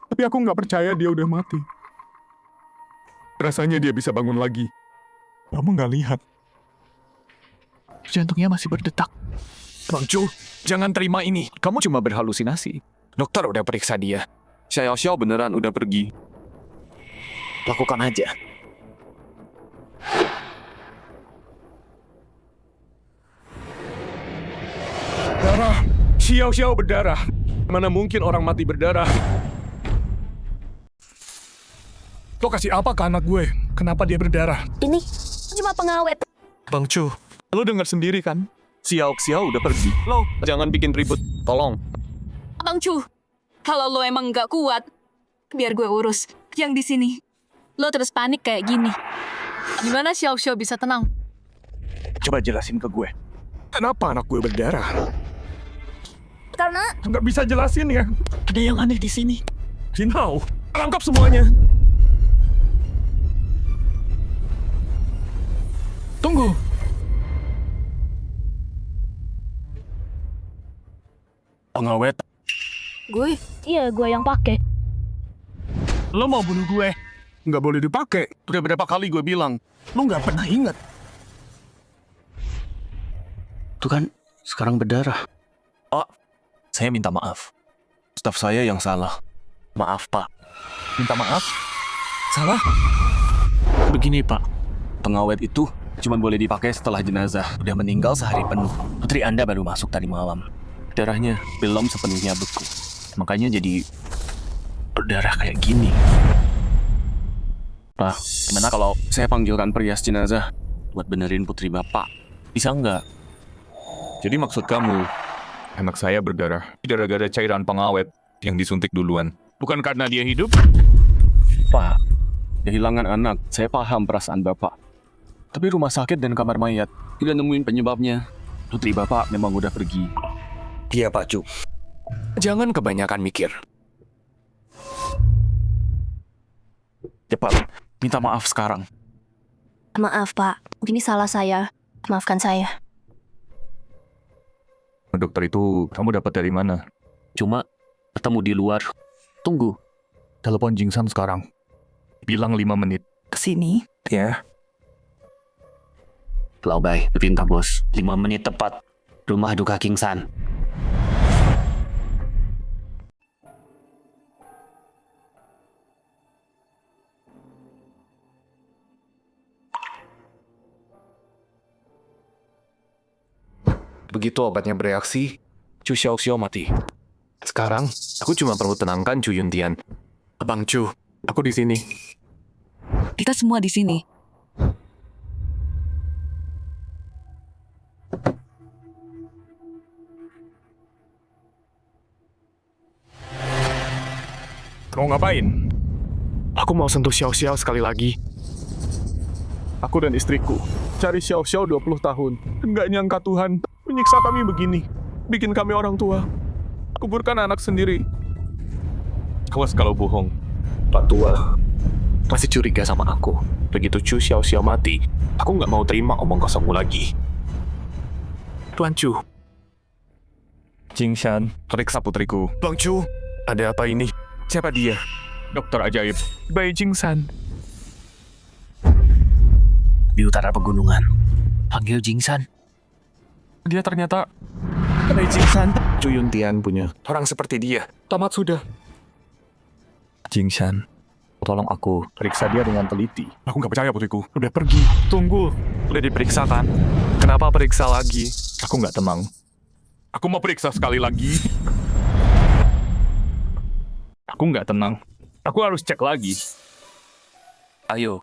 Tapi aku nggak percaya dia udah mati. Rasanya dia bisa bangun lagi. Kamu nggak lihat? Jantungnya masih berdetak. Bang Chu, jangan terima ini. Kamu cuma berhalusinasi. Dokter udah periksa dia. Xiao Xiao beneran udah pergi. Lakukan aja. Darah. Xiao Xiao berdarah. Mana mungkin orang mati berdarah? Lo kasih apa ke anak gue? Kenapa dia berdarah? Ini cuma pengawet. Bang Chu, Lo dengar sendiri kan? Xiao Xiao udah pergi. Lo jangan bikin ribut. Tolong. Bang Chu, kalau lo emang nggak kuat, biar gue urus. Yang di sini, lo terus panik kayak gini. Gimana Xiao Xiao bisa tenang? Coba jelasin ke gue. Kenapa anak gue berdarah? Karena Nggak bisa jelasin ya. Ada yang aneh di sini. Jinhao, tangkap semuanya. Tunggu. Pengawet, gue, iya gue yang pakai. lo mau bunuh gue? Nggak boleh dipakai. Udah berapa kali gue bilang, lo nggak pernah ingat. Tuh kan, sekarang berdarah. Pak, saya minta maaf. Staf saya yang salah. Maaf, Pak. Minta maaf. Salah? Begini Pak, pengawet itu cuma boleh dipakai setelah jenazah udah meninggal sehari penuh. Putri Anda baru masuk tadi malam. Darahnya belum sepenuhnya beku. Makanya jadi berdarah kayak gini. Pak, gimana kalau saya panggilkan perias jenazah buat benerin putri Bapak? Bisa nggak? Jadi maksud kamu, anak saya berdarah gara-gara cairan pengawet yang disuntik duluan. Bukan karena dia hidup? Pak, kehilangan anak, saya paham perasaan Bapak. Tapi rumah sakit dan kamar mayat tidak nemuin penyebabnya. Putri Bapak memang udah pergi. Iya, Pak Chu. Jangan kebanyakan mikir. Cepat, minta maaf sekarang. Maaf Pak, ini salah saya. Maafkan saya. Dokter itu kamu dapat dari mana? Cuma ketemu di luar. Tunggu. Telepon Jingsan sekarang. Bilang 5 menit. Kesini. Ya. Lau Bai, perintah bos. 5 menit tepat. Rumah duka King San. Begitu obatnya bereaksi, Chu Xiao Xiao mati. Sekarang, aku cuma perlu tenangkan Chu Yuntian. Abang Chu, aku di sini. Kita semua di sini. Mau ngapain? Aku mau sentuh Xiao Xiao sekali lagi. Aku dan istriku cari Xiao Xiao 20 tahun. Nggak nyangka Tuhan menyiksa kami begini. Bikin kami orang tua. Kuburkan anak sendiri. Awas kalau bohong. Pak Tua masih curiga sama aku. Begitu Chu Xiao Xiao mati, aku nggak mau terima omong kosongmu lagi. Tuan Chu. Jingshan, periksa putriku. Bang Chu, ada apa ini? Siapa dia? Dokter ajaib. Bai Jingsan. Di utara pegunungan. Panggil Jingsan. Dia ternyata Bai Jingsan. Chu Yuntian punya orang seperti dia. Tamat sudah. Jingshan. Tolong aku periksa dia dengan teliti. Aku nggak percaya putriku. Udah pergi. Tunggu, udah diperiksa kan? Kenapa periksa lagi? Aku nggak tenang. Aku mau periksa sekali lagi. Aku nggak tenang. Aku harus cek lagi. Ayo.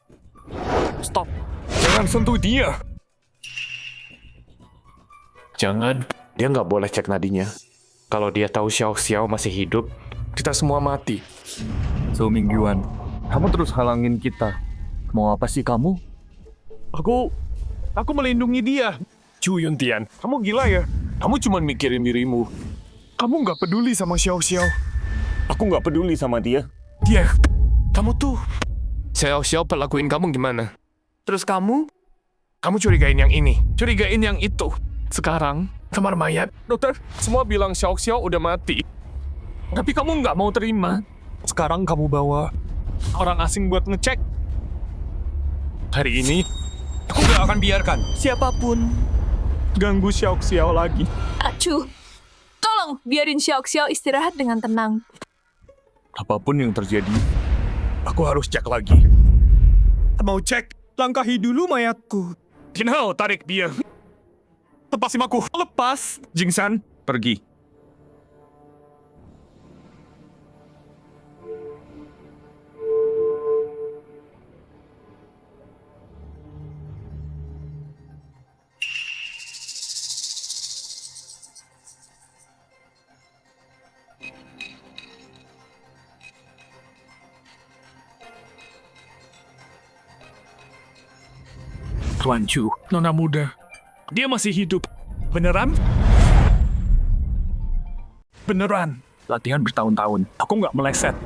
Stop. Jangan sentuh dia. Jangan. Dia nggak boleh cek nadinya. Kalau dia tahu Xiao Xiao masih hidup, kita semua mati. So Mingyuan, kamu terus halangin kita. Mau apa sih kamu? Aku melindungi dia. Chu Yuntian, kamu gila ya? Kamu cuma mikirin dirimu. Kamu nggak peduli sama Xiao Xiao. Aku nggak peduli sama dia. Kamu tuh. Xiao Xiao perlakuin kamu gimana? Terus kamu Kamu curigain yang ini, curigain yang itu. Sekarang, kamar mayat. Dokter, semua bilang Xiao Xiao udah mati. Tapi kamu nggak mau terima. Sekarang kamu bawa orang asing buat ngecek. Hari ini, aku nggak akan biarkan siapapun ganggu Xiao Xiao lagi. Acu, tolong biarin Xiao Xiao istirahat dengan tenang. Apapun yang terjadi, aku harus cek lagi. Mau cek, langkahi dulu mayatku. Jinhao, tarik dia. Lepasin aku. Lepas. Jingsan, pergi. Tuan Chu, nona muda. Dia masih hidup. Beneran? Beneran. Latihan bertahun-tahun. Aku nggak meleset.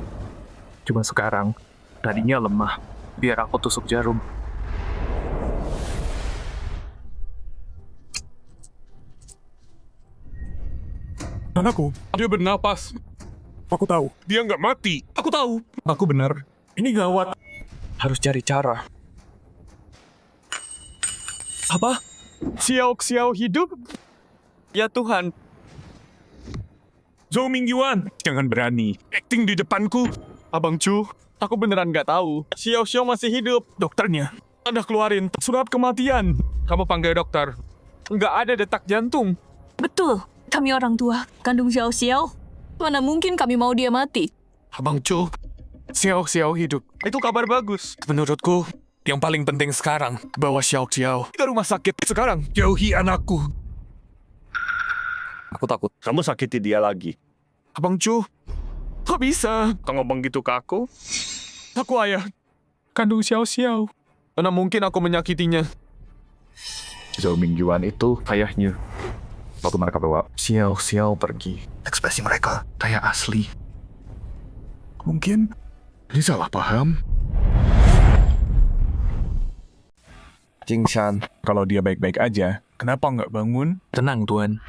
Cuma sekarang, tadinya lemah. Biar aku tusuk jarum. Anakku, dia bernapas. Aku tahu. Dia nggak mati. Aku tahu. Aku benar. Ini gawat. Harus cari cara. Apa? Xiao Xiao hidup? Ya Tuhan. Zhou Mingyuan, jangan berani acting di depanku. Abang Chu, aku beneran nggak tahu. Xiao Xiao masih hidup. Dokternya ada keluarin surat kematian. Kamu panggil dokter. Nggak ada detak jantung. Betul, kami orang tua, kandung Xiao Xiao. Mana mungkin kami mau dia mati? Abang Chu, Xiao Xiao hidup. Itu kabar bagus. Menurutku, yang paling penting sekarang, bawa Xiao Xiao ke rumah sakit sekarang. Jauhi anakku. Aku takut kamu sakiti dia lagi. Abang Chu, kok bisa? Kau ngomong gitu ke aku? Aku ayah kandung Xiao Xiao. Mana mungkin aku menyakitinya? Zhou Mingyuan itu ayahnya. Waktu mereka bawa Xiao Xiao pergi, ekspresi mereka kayak asli. Mungkin ini salah paham. Jingshan, kalau dia baik-baik aja, kenapa nggak bangun? Tenang, Tuan.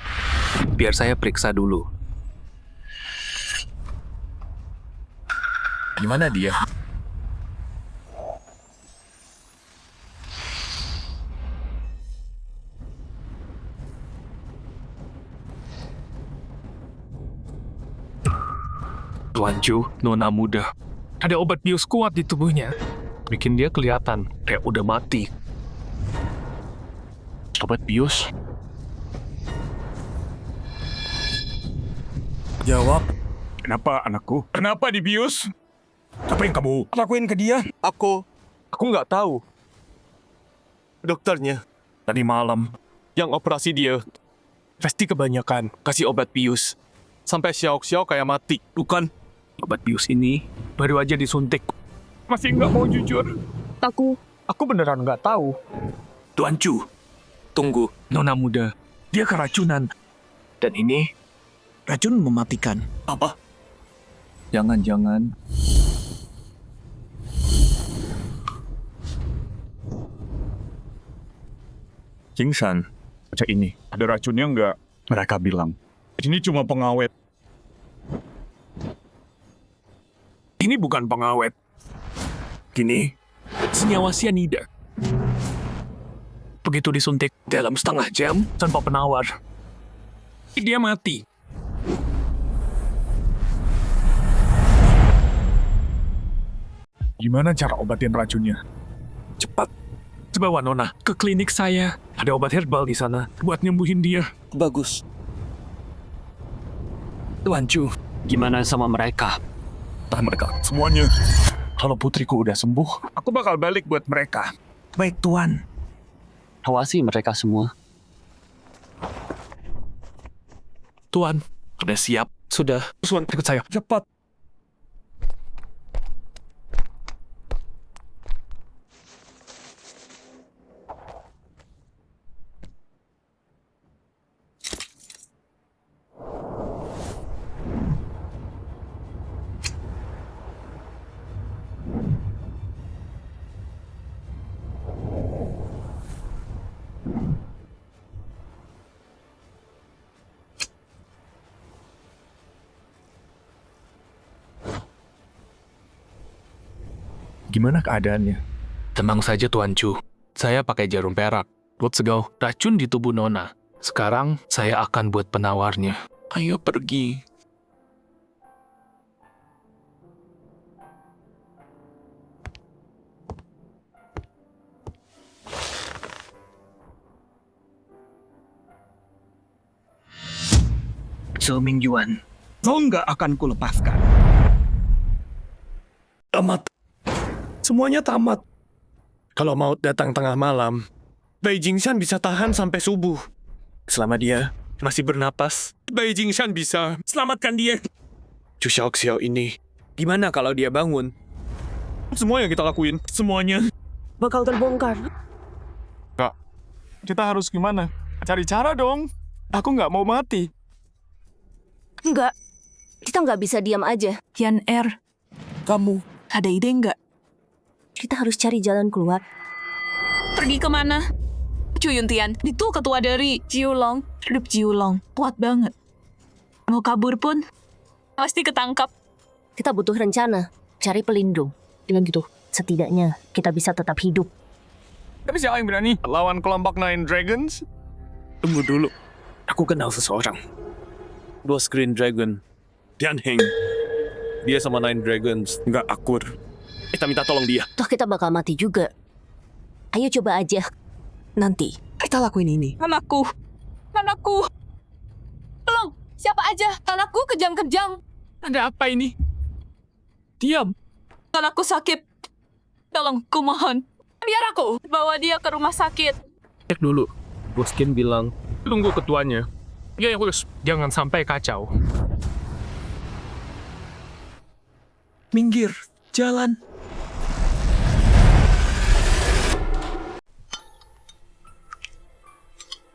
Biar saya periksa dulu. Gimana dia? Tuan Chu, nona muda. Ada obat bius kuat di tubuhnya. Bikin dia kelihatan kayak udah mati. Obat bius? Jawab. Kenapa anakku? Kenapa dibius? Apa yang kamu lakuin ke dia? Aku nggak tahu. Dokternya tadi malam yang operasi dia pasti kebanyakan kasih obat bius sampai Xiao Xiao kayak mati. Bukan, obat bius ini baru aja disuntik. Masih nggak mau jujur. Aku beneran nggak tahu. Tuan Chu, tunggu, nona muda. Dia keracunan. Dan ini racun mematikan. Apa? Jangan-jangan Jingshan, baca ini. Ada racunnya nggak? Mereka bilang. Ini cuma pengawet. Ini bukan pengawet. Gini, senyawa sianida. Begitu disuntik dalam setengah jam tanpa penawar, dia mati. Gimana cara obatin racunnya? Cepat, bawa Nona ke klinik saya. Ada obat herbal di sana buat nyembuhin dia. Bagus. Tuan Chu, Gimana sama mereka? Tahan mereka, semuanya. Kalau putriku udah sembuh, aku bakal balik buat mereka. baik Tuan. Awasi mereka semua. Tuan, udah siap? Sudah. Tuan, ikut saya. Cepat. Gimana keadaannya? Tenang saja Tuan Chu. Saya pakai jarum perak. Buat segau racun di tubuh Nona. Sekarang saya akan buat penawarnya. Ayo pergi. Zhou Mingyuan, kau nggak akan kulepaskan. Tamat. Semuanya tamat. Kalau maut datang tengah malam, Beijing Shan bisa tahan sampai subuh. Selama dia masih bernapas, Beijing Shan bisa selamatkan dia. Chu Xiaoxiao ini, gimana kalau dia bangun? Semua yang kita lakuin, semuanya Bakal terbongkar. Kita harus gimana? Cari cara dong. Aku nggak mau mati. Enggak. Kita nggak bisa diam aja. Yan Er, kamu ada ide nggak? Kita harus cari jalan keluar. Pergi kemana? Chu Yuntian, itu ketua dari Jiulong. Hidup Jiulong, kuat banget. Mau kabur pun, pasti ketangkap. Kita butuh rencana. Cari pelindung. Bilang gitu. Setidaknya kita bisa tetap hidup. Tapi siapa yang berani lawan kelompok Nine Dragons? Tunggu dulu. Aku kenal seseorang. Bos Green Dragon. Tian Heng. Dia sama Nine Dragons nggak akur. Kita minta tolong dia. Toh kita bakal mati juga. Ayo coba aja. Nanti, kita lakuin ini. Anakku. Tolong, siapa aja. Anakku kejang-kejang. ada apa ini? Diam. Anakku sakit. Tolong, kumohon. Biar aku bawa dia ke rumah sakit. Cek dulu. Boskin bilang, tunggu ketuanya. Ya, Bos. Jangan sampai kacau. Minggir. Jalan.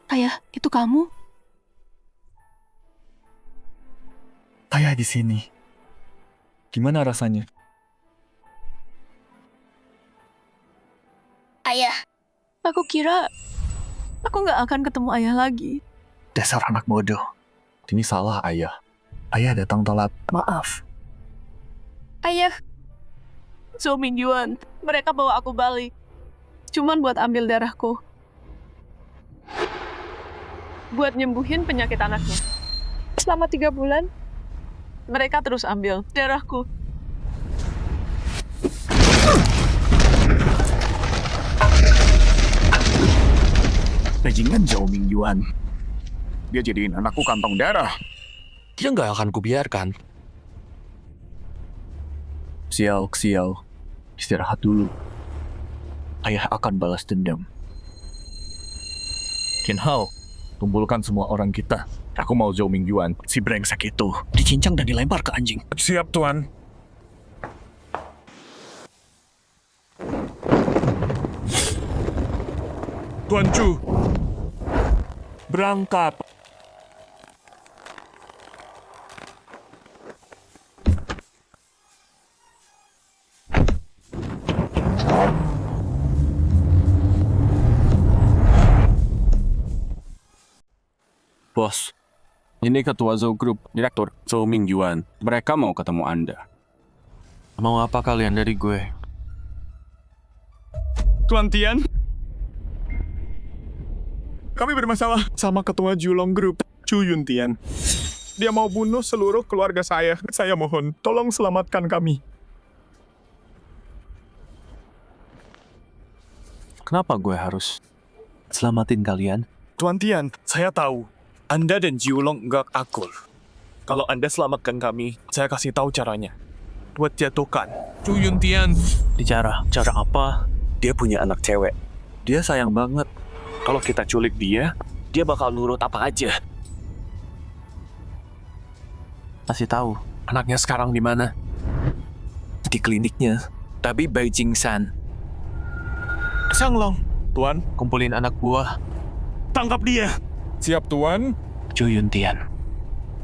Ayah, itu kamu? Ayah di sini. Gimana rasanya? Ayah. Aku kira aku nggak akan ketemu ayah lagi. Dasar anak bodoh. Ini salah ayah. Ayah datang telat. Maaf. Ayah, Zhou Mingyuan, mereka bawa aku balik. Cuman buat ambil darahku. Buat nyembuhin penyakit anaknya. Selama 3 bulan, mereka terus ambil darahku. Bajingan Zhou Mingyuan. Dia jadiin anakku kantong darah. Dia nggak akan kubiarkan. Xiao, istirahat dulu. Ayah akan balas dendam. Qin Hao, kumpulkan semua orang kita. Aku mau Zhou Mingyuan, si brengsek itu, dicincang dan dilempar ke anjing. Siap, Tuan. Tuan Chu. Berangkat. Bos, ini ketua Zhou Group, Direktur Zhou Mingyuan. Mereka mau ketemu Anda. Mau apa kalian dari gue? Tuan Tian. Kami bermasalah sama ketua Julong Group, Chu Yuntian. Dia mau bunuh seluruh keluarga saya. Saya mohon, tolong selamatkan kami. Kenapa gue harus selamatin kalian? Tuan Tian, saya tahu. Anda dan Jiulong nggak akur. Kalau Anda selamatkan kami, saya kasih tahu caranya. Buat jatuhkan. Chu Yuntian. Cara apa? Dia punya anak cewek. Dia sayang banget. Kalau kita culik dia bakal nurut apa aja. Kasih tahu, anaknya sekarang di mana? Di kliniknya. Tapi Beijing Shan. Xianglong. Tuan, Kumpulin anak buah. tangkap dia. Siap, Tuan. Chu Yuntian.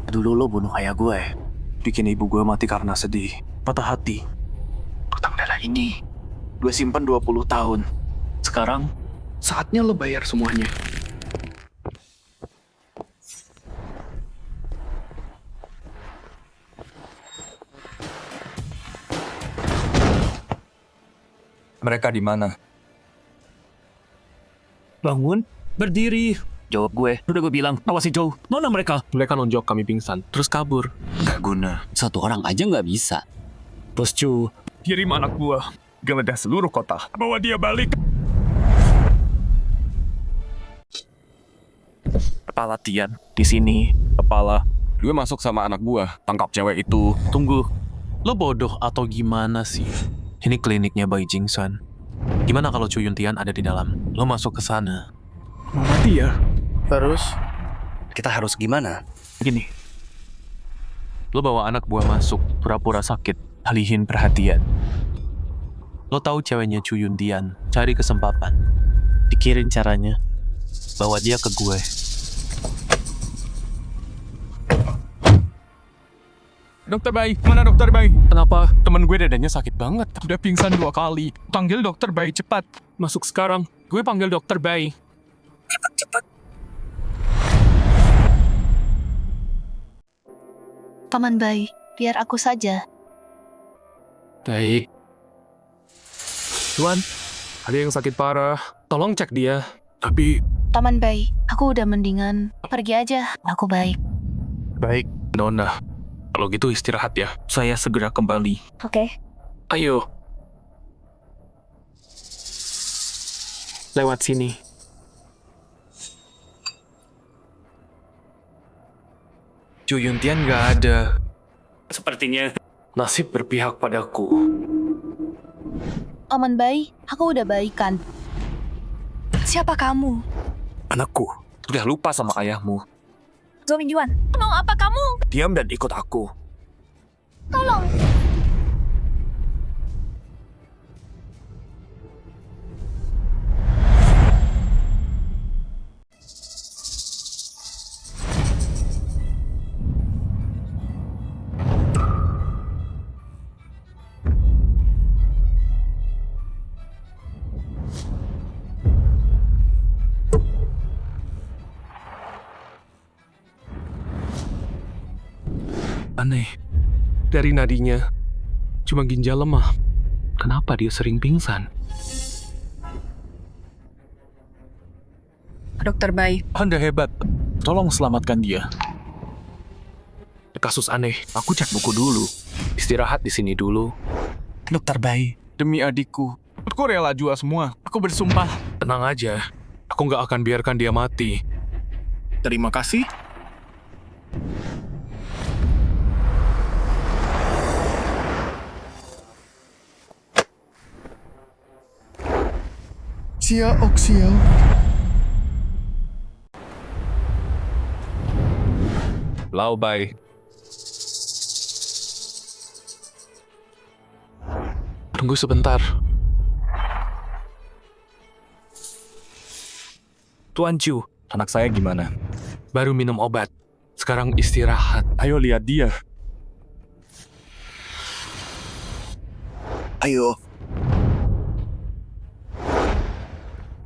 Dulu lo bunuh ayah gue. Bikin ibu gue mati karena sedih. Patah hati. Utang darah ini gue simpan 20 tahun. Sekarang saatnya lo bayar semuanya. Mereka di mana? Bangun, berdiri. Jawab gue. Udah gue bilang, awasi Joe. Mana mereka? Mereka nonjok kami pingsan, terus kabur. Gak guna. Satu orang aja nggak bisa. Bos Joe. Kirim anak buah. Geledah seluruh kota. Bawa dia balik. Kepala Tian. Di sini. Kepala. Gue masuk sama anak buah. Tangkap cewek itu. Tunggu. Lo bodoh atau gimana sih? Ini kliniknya Bai Jingsan. Gimana kalau Chu Yuntian ada di dalam? Lo masuk ke sana. Mau mati ya? Terus? Kita harus gimana? Gini. Lo bawa anak buah masuk, pura-pura sakit, alihin perhatian. Lo tahu ceweknya Chu Yuntian, cari kesempatan. Pikirin caranya. Bawa dia ke gue. Dokter Bai, mana dokter Bai? Kenapa? Temen gue dadanya sakit banget. Udah pingsan 2 kali. Panggil dokter Bai cepat. Masuk sekarang. Gue panggil dokter Bai. Paman Bai, biar aku saja. Baik. Tuan, ada yang sakit parah. Tolong cek dia. Tapi... Paman Bai, aku udah mendingan. Pergi aja, aku baik. Baik, Nona. Kalau gitu istirahat ya. Saya segera kembali. Oke. Ayo. Lewat sini. Chu Yuntian nggak ada. Sepertinya. Nasib berpihak padaku. Paman Bai, aku udah baikan. Siapa kamu? Anakku, udah lupa sama ayahmu. Zhou Mingyuan, mau apa kamu? Diam dan ikut aku. Tolong. Aneh. Dari nadinya, cuma ginjal lemah. Kenapa dia sering pingsan? Dokter Bai, Anda hebat. Tolong selamatkan dia. Kasus aneh. Aku cek buku dulu. Istirahat di sini dulu. Dokter Bai, demi adikku. Aku rela jual semua. Aku bersumpah. Tenang aja. Aku nggak akan biarkan dia mati. Terima kasih. Xiao. Lao Bai. Tunggu sebentar. Tuan Chu, Anak saya gimana? baru minum obat. Sekarang istirahat. Ayo lihat dia. Ayo.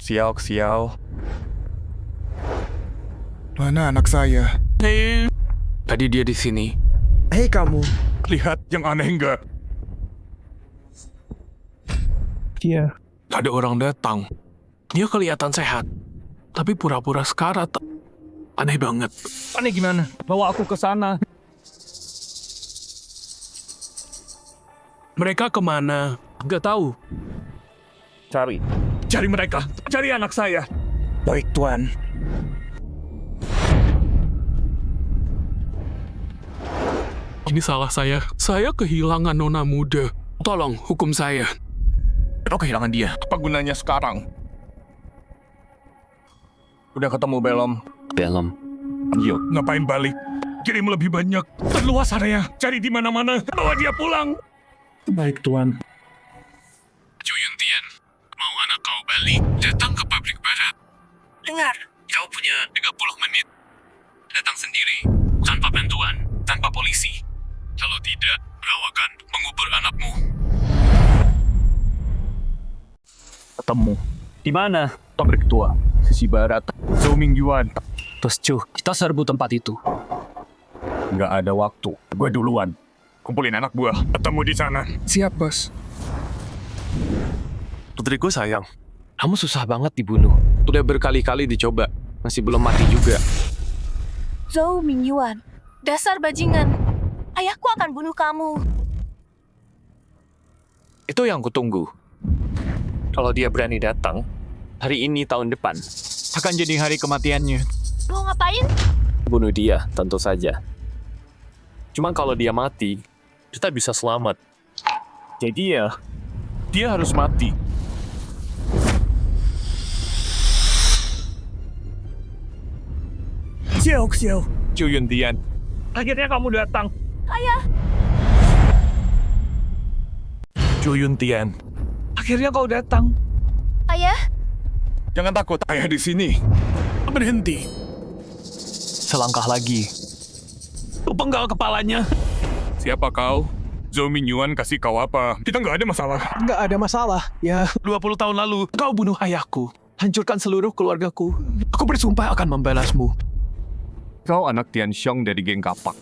Xiao. Mana anak saya? Hei. Tadi dia di sini. Hei kamu. Lihat yang aneh enggak? Iya. Ada orang datang. Dia kelihatan sehat. Tapi pura-pura sekarat. Aneh banget. Aneh gimana? Bawa aku ke sana. Mereka kemana? Gak tahu. Cari mereka. Cari anak saya. Baik, Tuan. Ini salah saya. Saya kehilangan nona muda. Tolong, hukum saya. Lo kehilangan dia. Apa gunanya sekarang? Udah ketemu Belom? Belum. Yuk. Ngapain balik? Kirim lebih banyak. Perluas area. Cari di mana-mana. Bawa dia pulang. Baik, Tuan. Chu Yuntian, mau anak kau balik, datang ke pabrik barat. dengar. Kau punya 30 menit. Datang sendiri, tanpa bantuan, tanpa polisi. Kalau tidak, kau akan mengubur anakmu. Ketemu. Di mana? Pabrik tua. Sisi barat. Zhou Mingyuan. Terus Chu, kita serbu tempat itu. Nggak ada waktu. Gue duluan. Kumpulin anak buah. Ketemu di sana. Siap, Bos. Putriku sayang, kamu susah banget dibunuh. Udah berkali-kali dicoba, masih belum mati juga. Zhou Mingyuan, dasar bajingan. Ayahku akan bunuh kamu. Itu yang kutunggu. Kalau dia berani datang, hari ini tahun depan, Akan jadi hari kematiannya. Mau ngapain? Bunuh dia, tentu saja. Cuma kalau dia mati, kita bisa selamat. Jadi ya, dia harus mati. Xiao, Zhu Yuntian. Akhirnya kamu datang. Ayah, Zhu Yuntian. Akhirnya kau datang. ayah. Jangan takut, ayah di sini. Berhenti. Selangkah lagi. Lu penggal kepalanya. Siapa kau? Zhou Mingyuan kasih kau apa? Kita nggak ada masalah. Nggak ada masalah. Ya, 20 tahun lalu kau bunuh ayahku. Hancurkan seluruh keluargaku. Aku bersumpah akan membalasmu. Kau anak Tian Xiong dari geng kapak.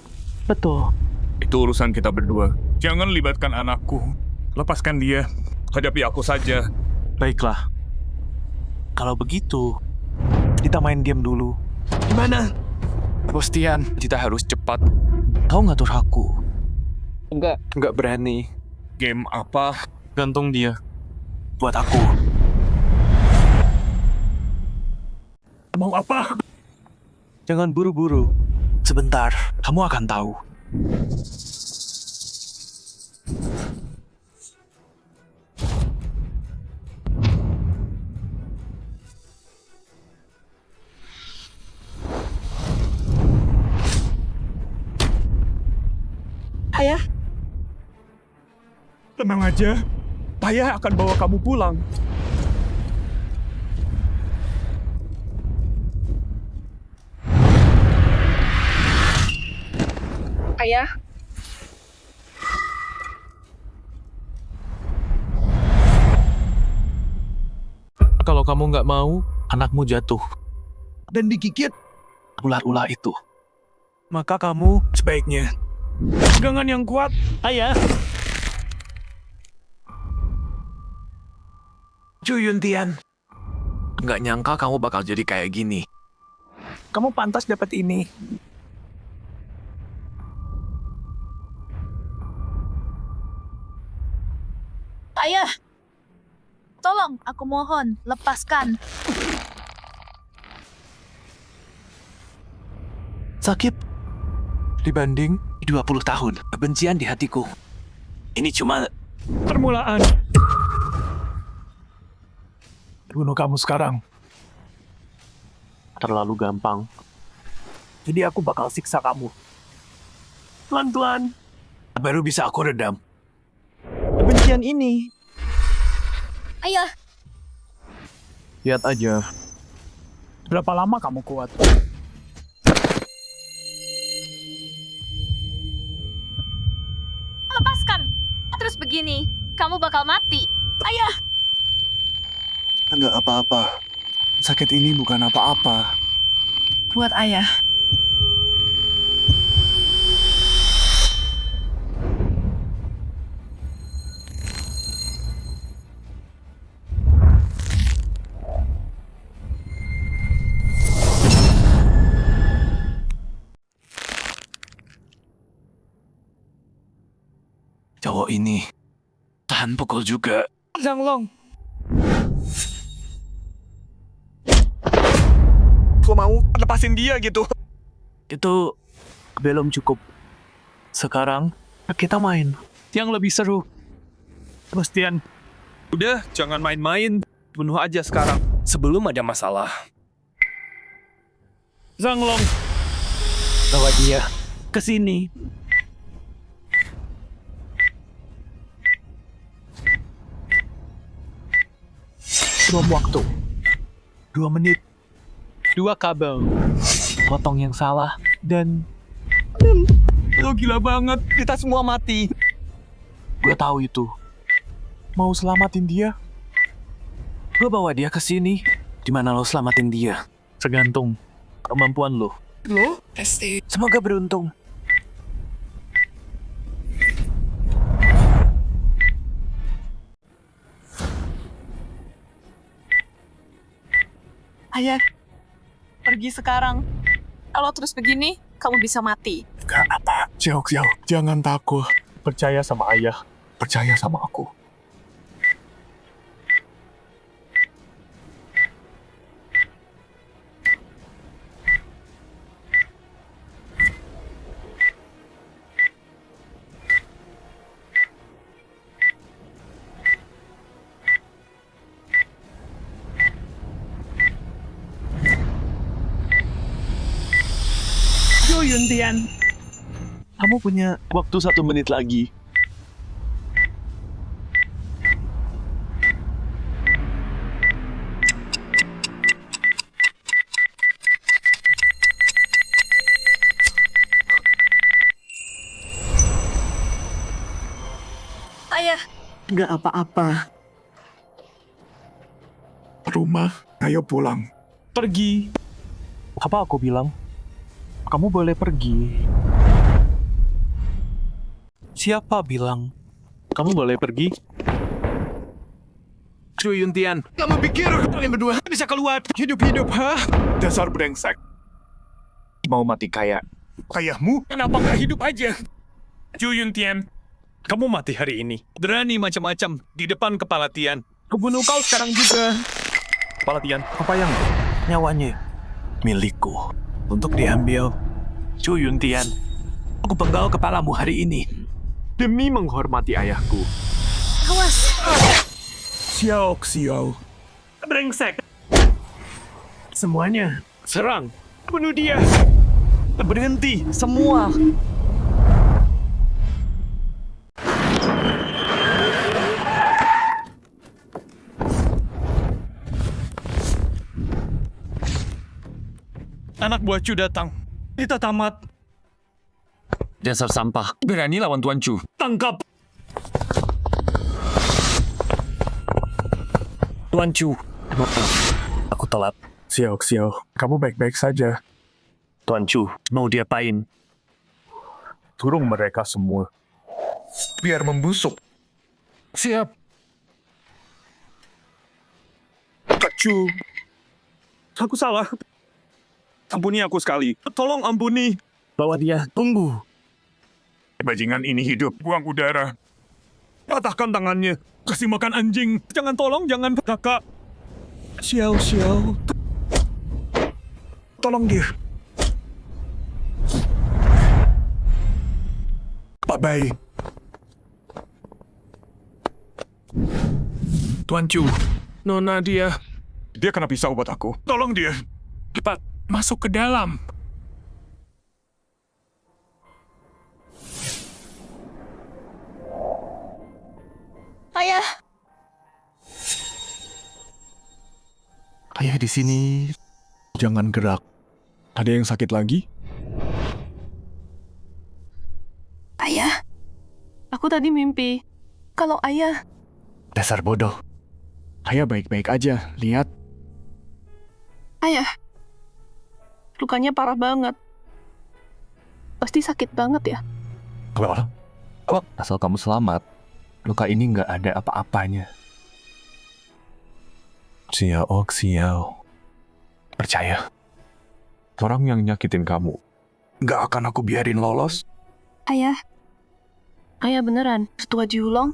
Betul. Itu urusan kita berdua. Jangan libatkan anakku. Lepaskan dia. Hadapi aku saja. Baiklah. Kalau begitu, kita main game dulu. Gimana? Bos Tian, kita harus cepat. Kau ngatur aku. Enggak berani. Game apa? Gantung dia. Buat aku. Mau apa? Jangan buru-buru. Sebentar, kamu akan tahu. Ayah, Tenang aja. Ayah akan bawa kamu pulang. Ayah, Kalau kamu nggak mau, anakmu jatuh. Dan digigit ular-ular itu. Maka kamu sebaiknya pegangan yang kuat, ayah. Zhu Yuntian. Nggak nyangka kamu bakal jadi kayak gini. Kamu pantas dapat ini. ayah. Tolong, aku mohon, lepaskan. Sakit dibanding 20 tahun kebencian di hatiku. Ini cuma permulaan. Bunuh kamu sekarang. Terlalu gampang. Jadi aku bakal siksa kamu. Pelan-pelan. Baru bisa aku redam. Kebencian ini. Ayah, Lihat aja. Berapa lama kamu kuat? lepaskan. Terus begini, kamu bakal mati. Ayah, Enggak apa-apa. Sakit ini bukan apa-apa. buat ayah. Cowok ini tahan pukul juga. Zhang Long. Kau mau lepasin dia gitu? Itu belum cukup. Sekarang kita main yang lebih seru. Bastian, udah jangan main-main. Bunuh aja sekarang sebelum ada masalah. Zhang Long, bawa dia ke sini. Bom waktu 2 menit 2 kabel potong yang salah dan lo gila banget, kita semua mati. Gue tahu itu. Mau selamatin dia? Gue bawa dia ke sini. Di mana lo selamatin dia? Tergantung kemampuan lo. Lo? Pasti. Semoga beruntung. Ayah, pergi sekarang. Kalau terus begini, kamu bisa mati. Gak apa. Xiao Xiao, jangan takut. Percaya sama ayah. Percaya sama aku. Yo Yuntian, kamu punya waktu 1 menit lagi. Ayah, Gak apa-apa. Rumah, ayo pulang. Pergi. Apa aku bilang? Kamu boleh pergi. Siapa bilang kamu boleh pergi? Cuy Yuntian, kamu pikir kalian berdua bisa keluar hidup-hidup, hah? Dasar brengsek. Mau mati kayak Ayahmu? Kenapa nggak hidup aja? Cuy Yuntian, kamu mati hari ini. Berani macam-macam di depan kepala Tian. Kubunuh kau sekarang juga. Kepala Tian, apa yang nyawanya milikku untuk diambil. Cuy Yuntian, aku penggal kepalamu hari ini demi menghormati ayahku. Awas! Xiao Xiao. Brengsek. Semuanya serang, bunuh dia. Berhenti semua. Anak buah Chu datang. Kita tamat. Dasar sampah. Berani lawan Tuan Chu. Tangkap. Tuan Chu. Aku telat. Xiao Xiao, kamu baik-baik saja. Tuan Chu, mau diapain? Turung mereka semua. Biar membusuk. Siap. Kak Chu. Aku salah. Ampuni aku sekali. Tolong ampuni. Bawa dia. Tunggu. Bajingan ini hidup, buang udara. Patahkan tangannya. Kasih makan anjing. Jangan tolong, jangan kakak. Xiao Xiao. Tolong dia. Pak Bai. Tuan Chu. Nona dia. Dia kena pisau buat aku. Tolong dia. Cepat. Masuk ke dalam. ayah. ayah di sini. Jangan gerak. Ada yang sakit lagi? Ayah, aku tadi mimpi. Kalau ayah... Dasar bodoh. Ayah baik-baik aja, lihat. Ayah, lukanya parah banget. Pasti sakit banget ya. Asal kamu selamat, luka ini nggak ada apa-apanya. Xiao. Percaya. Orang yang nyakitin kamu, Nggak akan aku biarin lolos. Ayah beneran, setua Julong.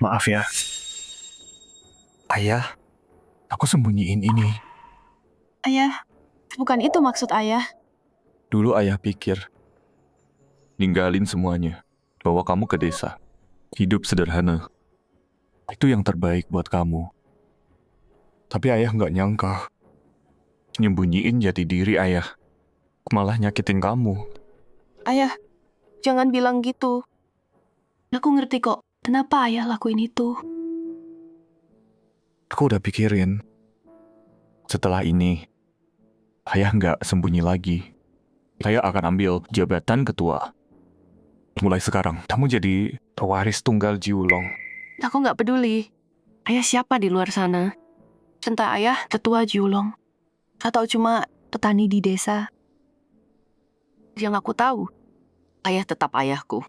Maaf ya. Ayah, aku sembunyiin ini. Ayah, bukan itu maksud ayah. dulu ayah pikir, ninggalin semuanya, bawa kamu ke desa. Hidup sederhana. Itu yang terbaik buat kamu. Tapi ayah nggak nyangka. Nyembunyiin jati diri ayah. Malah nyakitin kamu. Ayah, jangan bilang gitu. Aku ngerti kok, kenapa ayah lakuin itu. Aku udah pikirin. Setelah ini, ayah nggak sembunyi lagi. Saya akan ambil jabatan ketua. Mulai sekarang, kamu jadi pewaris tunggal Jiulong. Aku nggak peduli. Ayah siapa di luar sana? Entah ayah tetua Julong. Atau cuma petani di desa. Yang aku tahu, ayah tetap ayahku.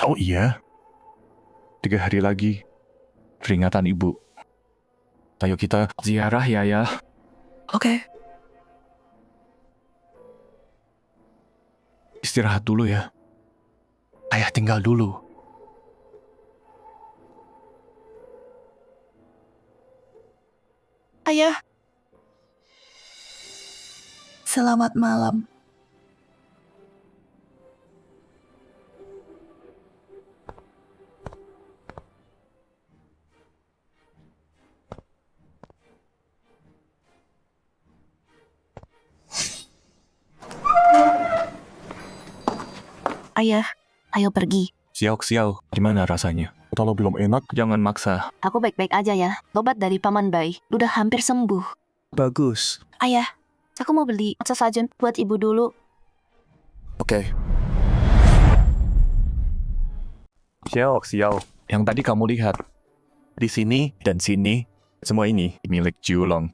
Oh iya? 3 hari lagi, peringatan ibu. Ayo kita ziarah ya, ya. Oke. Istirahat dulu ya. Ayah tinggal dulu. Ayah, Selamat malam. ayah, ayo pergi. Xiao, gimana rasanya? Kalau belum enak, Jangan maksa. Aku baik-baik aja ya. Obat dari Paman Bai udah hampir sembuh. Bagus. Ayah, aku mau beli sesajen buat ibu dulu. Oke. Xiao, yang tadi kamu lihat. Di sini dan sini, semua ini milik Jiulong.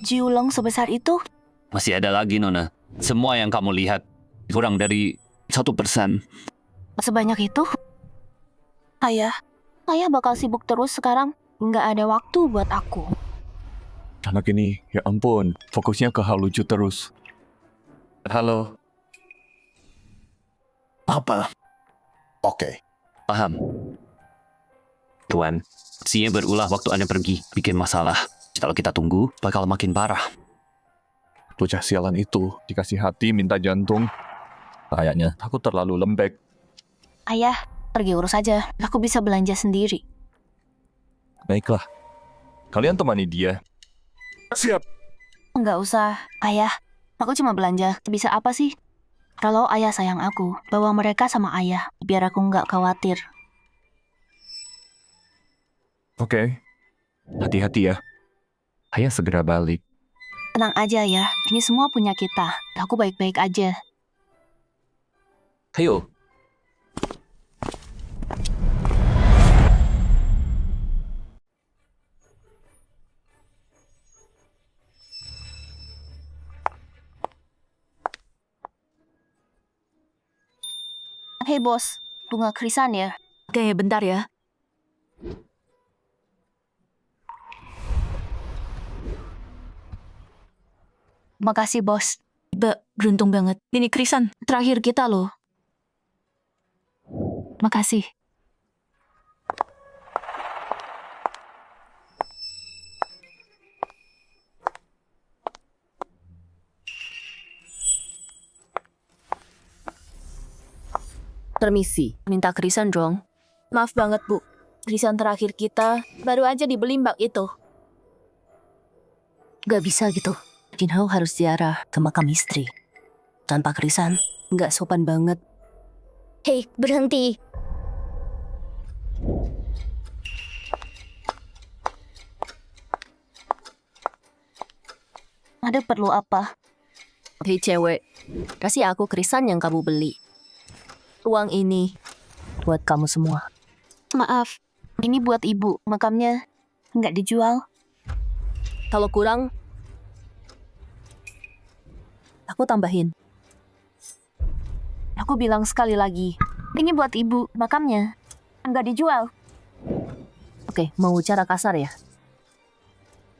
Jiulong sebesar itu? Masih ada lagi, Nona. Semua yang kamu lihat kurang dari 1%. Sebanyak itu? Ayah bakal sibuk terus sekarang. Nggak ada waktu buat aku. Anak ini, ya ampun, fokusnya ke hal lucu terus. Halo. Apa? Oke. Paham. Tuan, Sia berulah waktu Anda pergi, bikin masalah. Kalau kita tunggu, bakal makin parah. Bocah sialan itu dikasih hati minta jantung. Kayaknya aku terlalu lembek. Ayah, pergi urus aja. Aku bisa belanja sendiri. Baiklah. Kalian temani dia. siap. Nggak usah, ayah. Aku cuma belanja. Bisa apa sih? Kalau ayah sayang aku, bawa mereka sama ayah. Biar aku nggak khawatir. Oke. Hati-hati ya. Ayah segera balik. Tenang aja ya. Ini semua punya kita. Aku baik-baik aja. Ayo. Hei bos, bunga krisan ya? Oke, bentar ya. Makasih bos. Beruntung banget. Ini krisan terakhir kita loh. Makasih. Permisi, minta krisan dong. Maaf banget, Bu. Krisan terakhir kita baru aja dibeli Mbak itu. Gak bisa gitu. Jinhao harus ziarah ke makam istri. Tanpa krisan, gak sopan banget. Hei, berhenti. Ada perlu apa? Hei cewek, kasih aku krisan yang kamu beli. Uang ini buat kamu semua. Maaf, ini buat ibu. Makamnya nggak dijual. Kalau kurang, aku tambahin. Aku bilang sekali lagi. Ini buat ibu. Makamnya nggak dijual. Oke, mau cara kasar ya?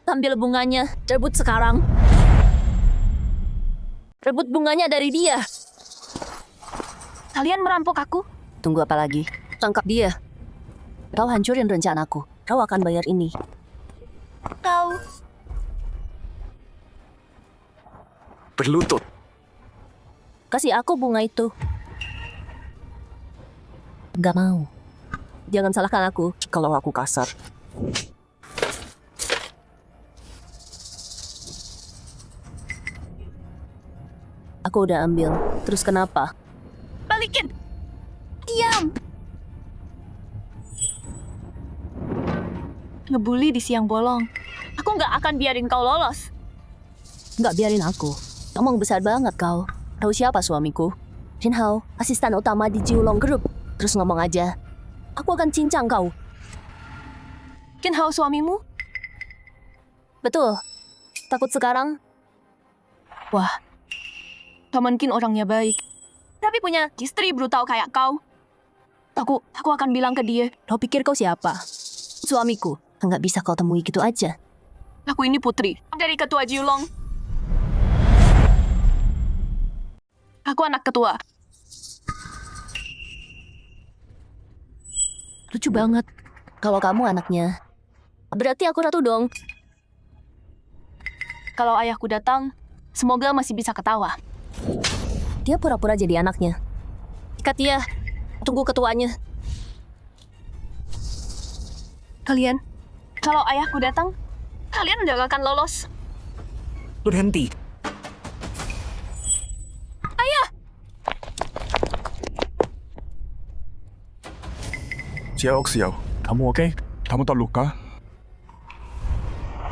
Ambil bunganya, rebut sekarang. Rebut bunganya dari dia. Kalian merampok aku? Tunggu apa lagi? Tangkap dia. Kau hancurin rencanaku. Kau akan bayar ini. Kau. Berlutut. Kasih aku bunga itu. Gak mau. Jangan salahkan aku kalau aku kasar. Aku udah ambil. Terus kenapa? Balikin. Diam. Ngebully di siang bolong. Aku nggak akan biarin kau lolos. Gak biarin aku. Ngomong besar banget kau. Tahu siapa suamiku? Jinhao, asisten utama di Jiulong Group. Terus ngomong aja. Aku akan cincang kau. Jinhao suamimu? Betul. Takut sekarang? Wah. Paman Kin orangnya baik. Tapi punya istri brutal kayak kau. Aku akan bilang ke dia. Kau pikir kau siapa? Suamiku. Nggak bisa kau temui gitu aja. Aku ini putri dari ketua Jiulong. Aku anak ketua. Lucu banget. Kalau kamu anaknya, berarti aku ratu dong. Kalau ayahku datang, semoga masih bisa ketawa. Dia pura-pura jadi anaknya. Ikat dia. Tunggu ketuanya. Kalian, kalau ayahku datang, kalian udah gak akan lolos. Berhenti. Xiao Xiao, kamu oke? Kamu terluka?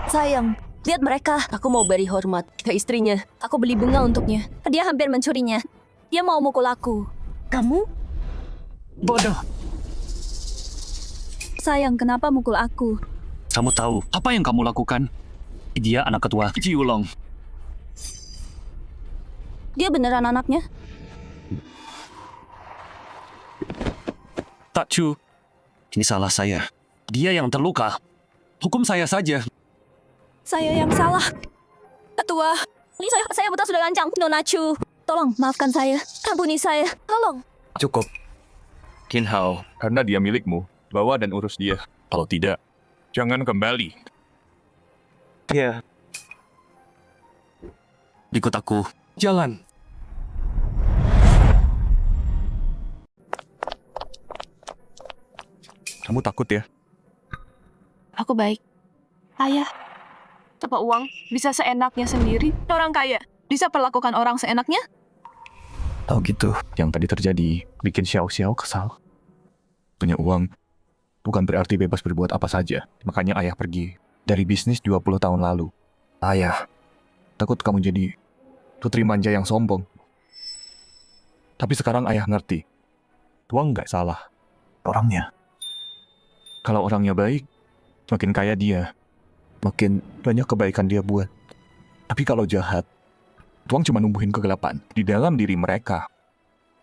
Sayang, lihat mereka. Aku mau beri hormat ke istrinya. Aku beli bunga untuknya. Dia hampir mencurinya. Dia mau mukul aku. Kamu? Bodoh. Sayang, kenapa mukul aku? Kamu tahu apa yang kamu lakukan? Dia anak ketua Jiulong. Dia beneran anaknya? Tak Chu. Ini salah saya. Dia yang terluka. Hukum saya saja. Saya yang salah. Ketua, ini saya betul sudah lancang. Nona Chu, tolong maafkan saya. Ampuni saya. Tolong. Cukup. Qin Hao, karena dia milikmu, bawa dan urus dia. Kalau tidak, jangan kembali. Iya. Ikut aku. Jalan. Kamu takut ya? Aku baik. Ayah, apa uang bisa seenaknya sendiri? Orang kaya bisa perlakukan orang seenaknya? Tahu gitu. Yang tadi terjadi bikin Xiao Xiao kesal. Punya uang bukan berarti bebas berbuat apa saja. Makanya ayah pergi dari bisnis 20 tahun lalu. Ayah, takut kamu jadi putri manja yang sombong. Tapi sekarang ayah ngerti. Tuang nggak salah. Orangnya. Kalau orangnya baik, makin kaya dia. Makin banyak kebaikan dia buat. Tapi kalau jahat, Tuang cuma numbuhin kegelapan di dalam diri mereka.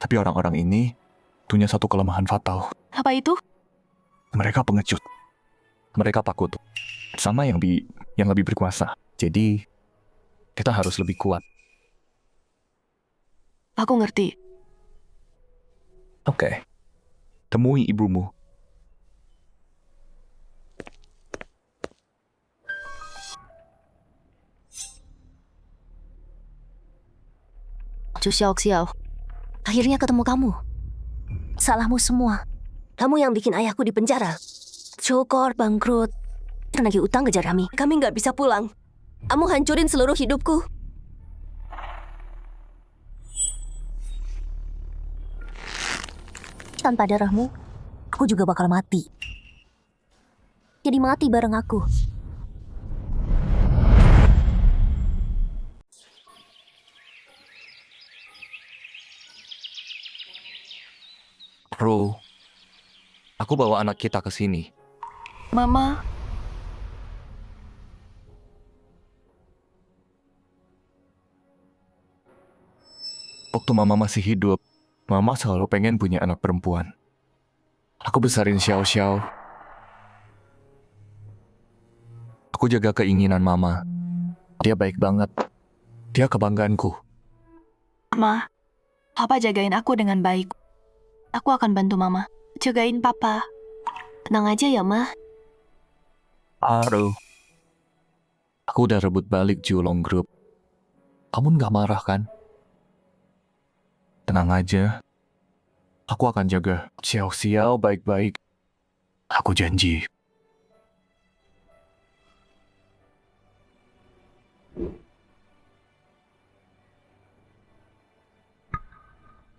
Tapi orang-orang ini punya satu kelemahan fatal. Apa itu? Mereka pengecut. Mereka takut sama yang lebih berkuasa. Jadi, kita harus lebih kuat. Aku ngerti. Oke. Temui ibumu. Chu Xiao Xiao, akhirnya ketemu kamu. Salahmu semua. Kamu yang bikin ayahku di penjara. Cukor, bangkrut. Nagih utang ke Jeremy. Kami nggak bisa pulang. Kamu hancurin seluruh hidupku. Tanpa darahmu, aku juga bakal mati. Jadi mati bareng aku. Bro, aku bawa anak kita ke sini. Mama, Waktu mama masih hidup, mama selalu pengen punya anak perempuan. Aku besarin Xiao Xiao. Aku jaga keinginan mama. Dia baik banget. Dia kebanggaanku. Ma, Papa jagain aku dengan baik. Aku akan bantu Mama. Jagain Papa. Tenang aja ya, Ma. Aduh. Aku udah rebut balik Jiulong Group. Kamu nggak marah kan? Tenang aja. Aku akan jaga Xiao Xiao baik-baik. Aku janji.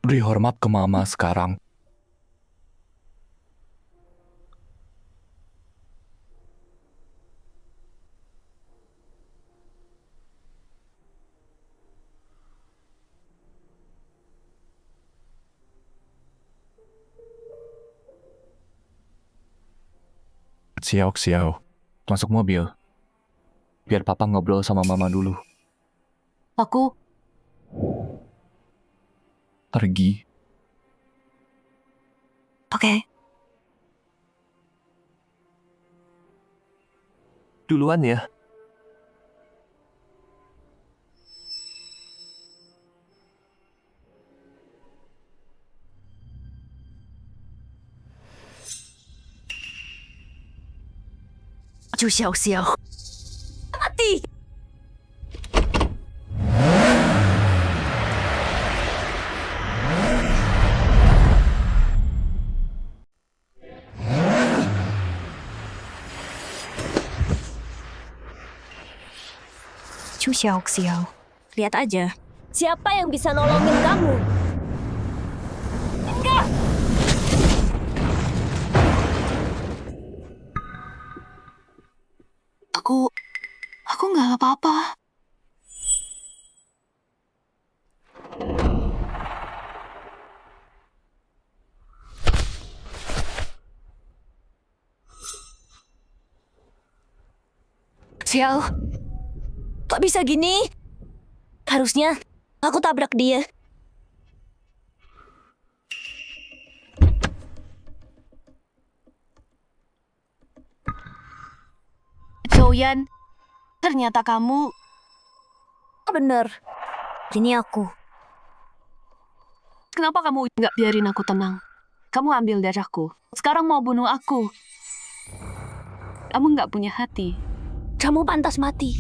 Beri hormat ke mama sekarang. Xiao Xiao, masuk mobil. Biar papa ngobrol sama mama dulu. Aku Pergi. Oke. Duluan ya. Chu Xiao Xiao. Mati! Chu Xiao Xiao. Lihat aja. Siapa yang bisa nolongin kamu? Enggak! Aku nggak apa-apa. Xiao, kok bisa gini? Harusnya aku tabrak dia. Zhouyan, ternyata kamu... Bener. Ini aku. Kenapa kamu nggak biarin aku tenang? Kamu ambil darahku. Sekarang mau bunuh aku. Kamu nggak punya hati. Kamu pantas mati.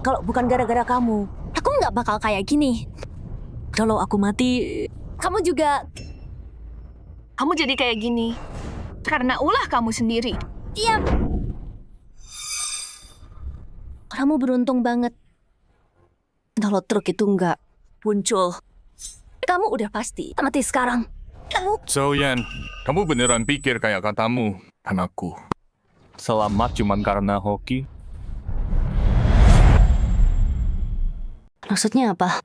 Kalau bukan gara-gara kamu, aku nggak bakal kayak gini. Kalau aku mati, kamu juga. Kamu jadi kayak gini. Karena ulah kamu sendiri. Diam. Kamu beruntung banget. Kalau truk itu nggak muncul, kamu udah pasti mati sekarang. Kamu Zhouyan, kamu beneran pikir kayak katamu, anakku? Selamat cuman karena hoki? maksudnya apa?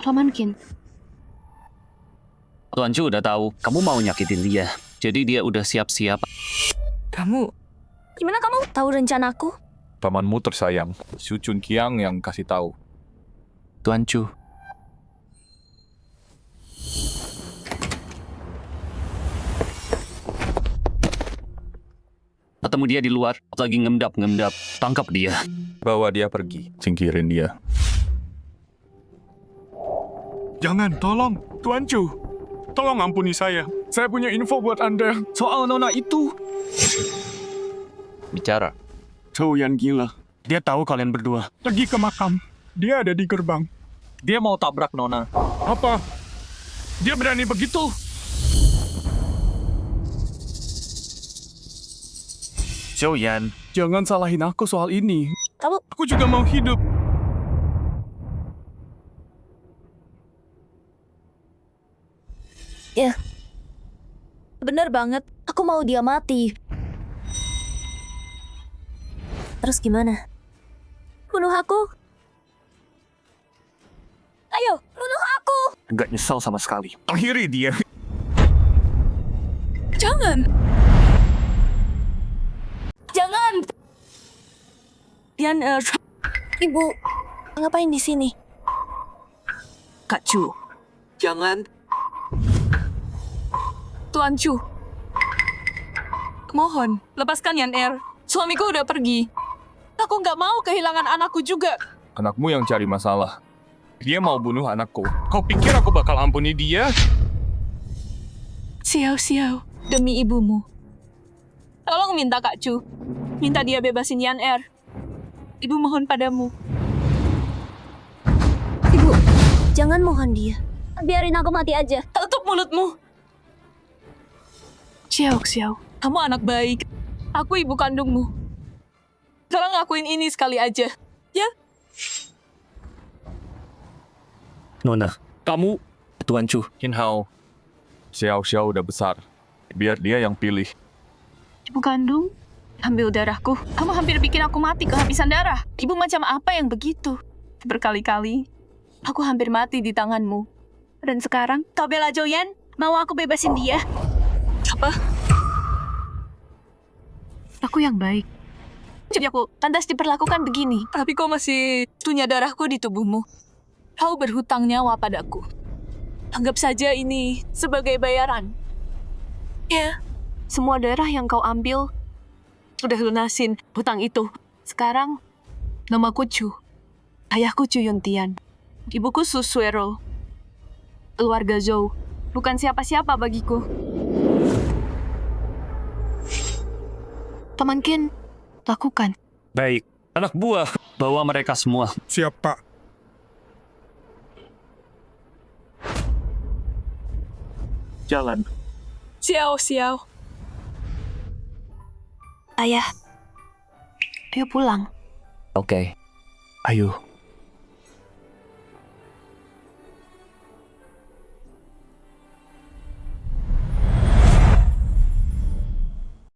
Romankin. Tuan Chu udah tahu kamu mau nyakitin dia. Jadi dia udah siap-siap. Gimana kamu tahu rencanaku? Pamanmu tersayang, Xu Chunqiang yang kasih tahu. Tuan Chu. Ketemu dia di luar, lagi ngendap-ngendap. Tangkap dia. Bawa dia pergi, singkirin dia. Jangan, tolong, Tuan Chu. Tolong ampuni saya. Saya punya info buat Anda. Soal nona itu. Bicara. Zhouyan gila. Dia tahu kalian berdua. Pergi ke makam. Dia ada di gerbang. Dia mau tabrak nona. Apa? Dia berani begitu? Zhouyan, jangan salahin aku soal ini. Aku juga mau hidup. Ya. Bener banget. Aku mau dia mati. Terus gimana? Bunuh aku? Ayo, bunuh aku! Nggak nyesal sama sekali. Akhiri dia. Jangan! Jangan! Yan, Ibu, ngapain di sini? Kak Chu. Jangan. Tuan Chu. Mohon, lepaskan Yan Er. Suamiku udah pergi. Aku nggak mau kehilangan anakku juga. Anakmu yang cari masalah. Dia mau bunuh anakku. Kau pikir aku bakal ampuni dia? Xiao-Xiao, demi ibumu. Tolong minta Kak Chu. Minta dia bebasin Yan Er. Ibu mohon padamu. Ibu, jangan mohon dia. Biarin aku mati aja. Tutup mulutmu. Xiao-Xiao, kamu anak baik. Aku ibu kandungmu. Tolong lakuin ini sekali aja. Ya? Nona, kamu... Tuan Chu. Qin Hao, Xiao Xiao udah besar. Biar dia yang pilih. Ibu kandung? Ambil darahku. Kamu hampir bikin aku mati kehabisan darah. Ibu macam apa yang begitu? Berkali-kali, aku hampir mati di tanganmu. Dan sekarang, kau bela Zhouyan? Mau aku bebasin dia? Apa? Aku yang baik. Jadi aku pantas diperlakukan begini. Tapi kau masih punya darahku di tubuhmu. Kau berhutang nyawa padaku. Anggap saja ini sebagai bayaran. Ya, Semua darah yang kau ambil sudah lunasin hutang itu. Sekarang, namaku Chu. Ayahku Chu Yuntian. Ibuku Su Suero. Keluarga Zhou. Bukan siapa-siapa bagiku. Paman Qin, lakukan. Baik, anak buah, bawa mereka semua. Siap, Pak. Jalan. Xiao. Ayah, ayo pulang. Oke. Ayo.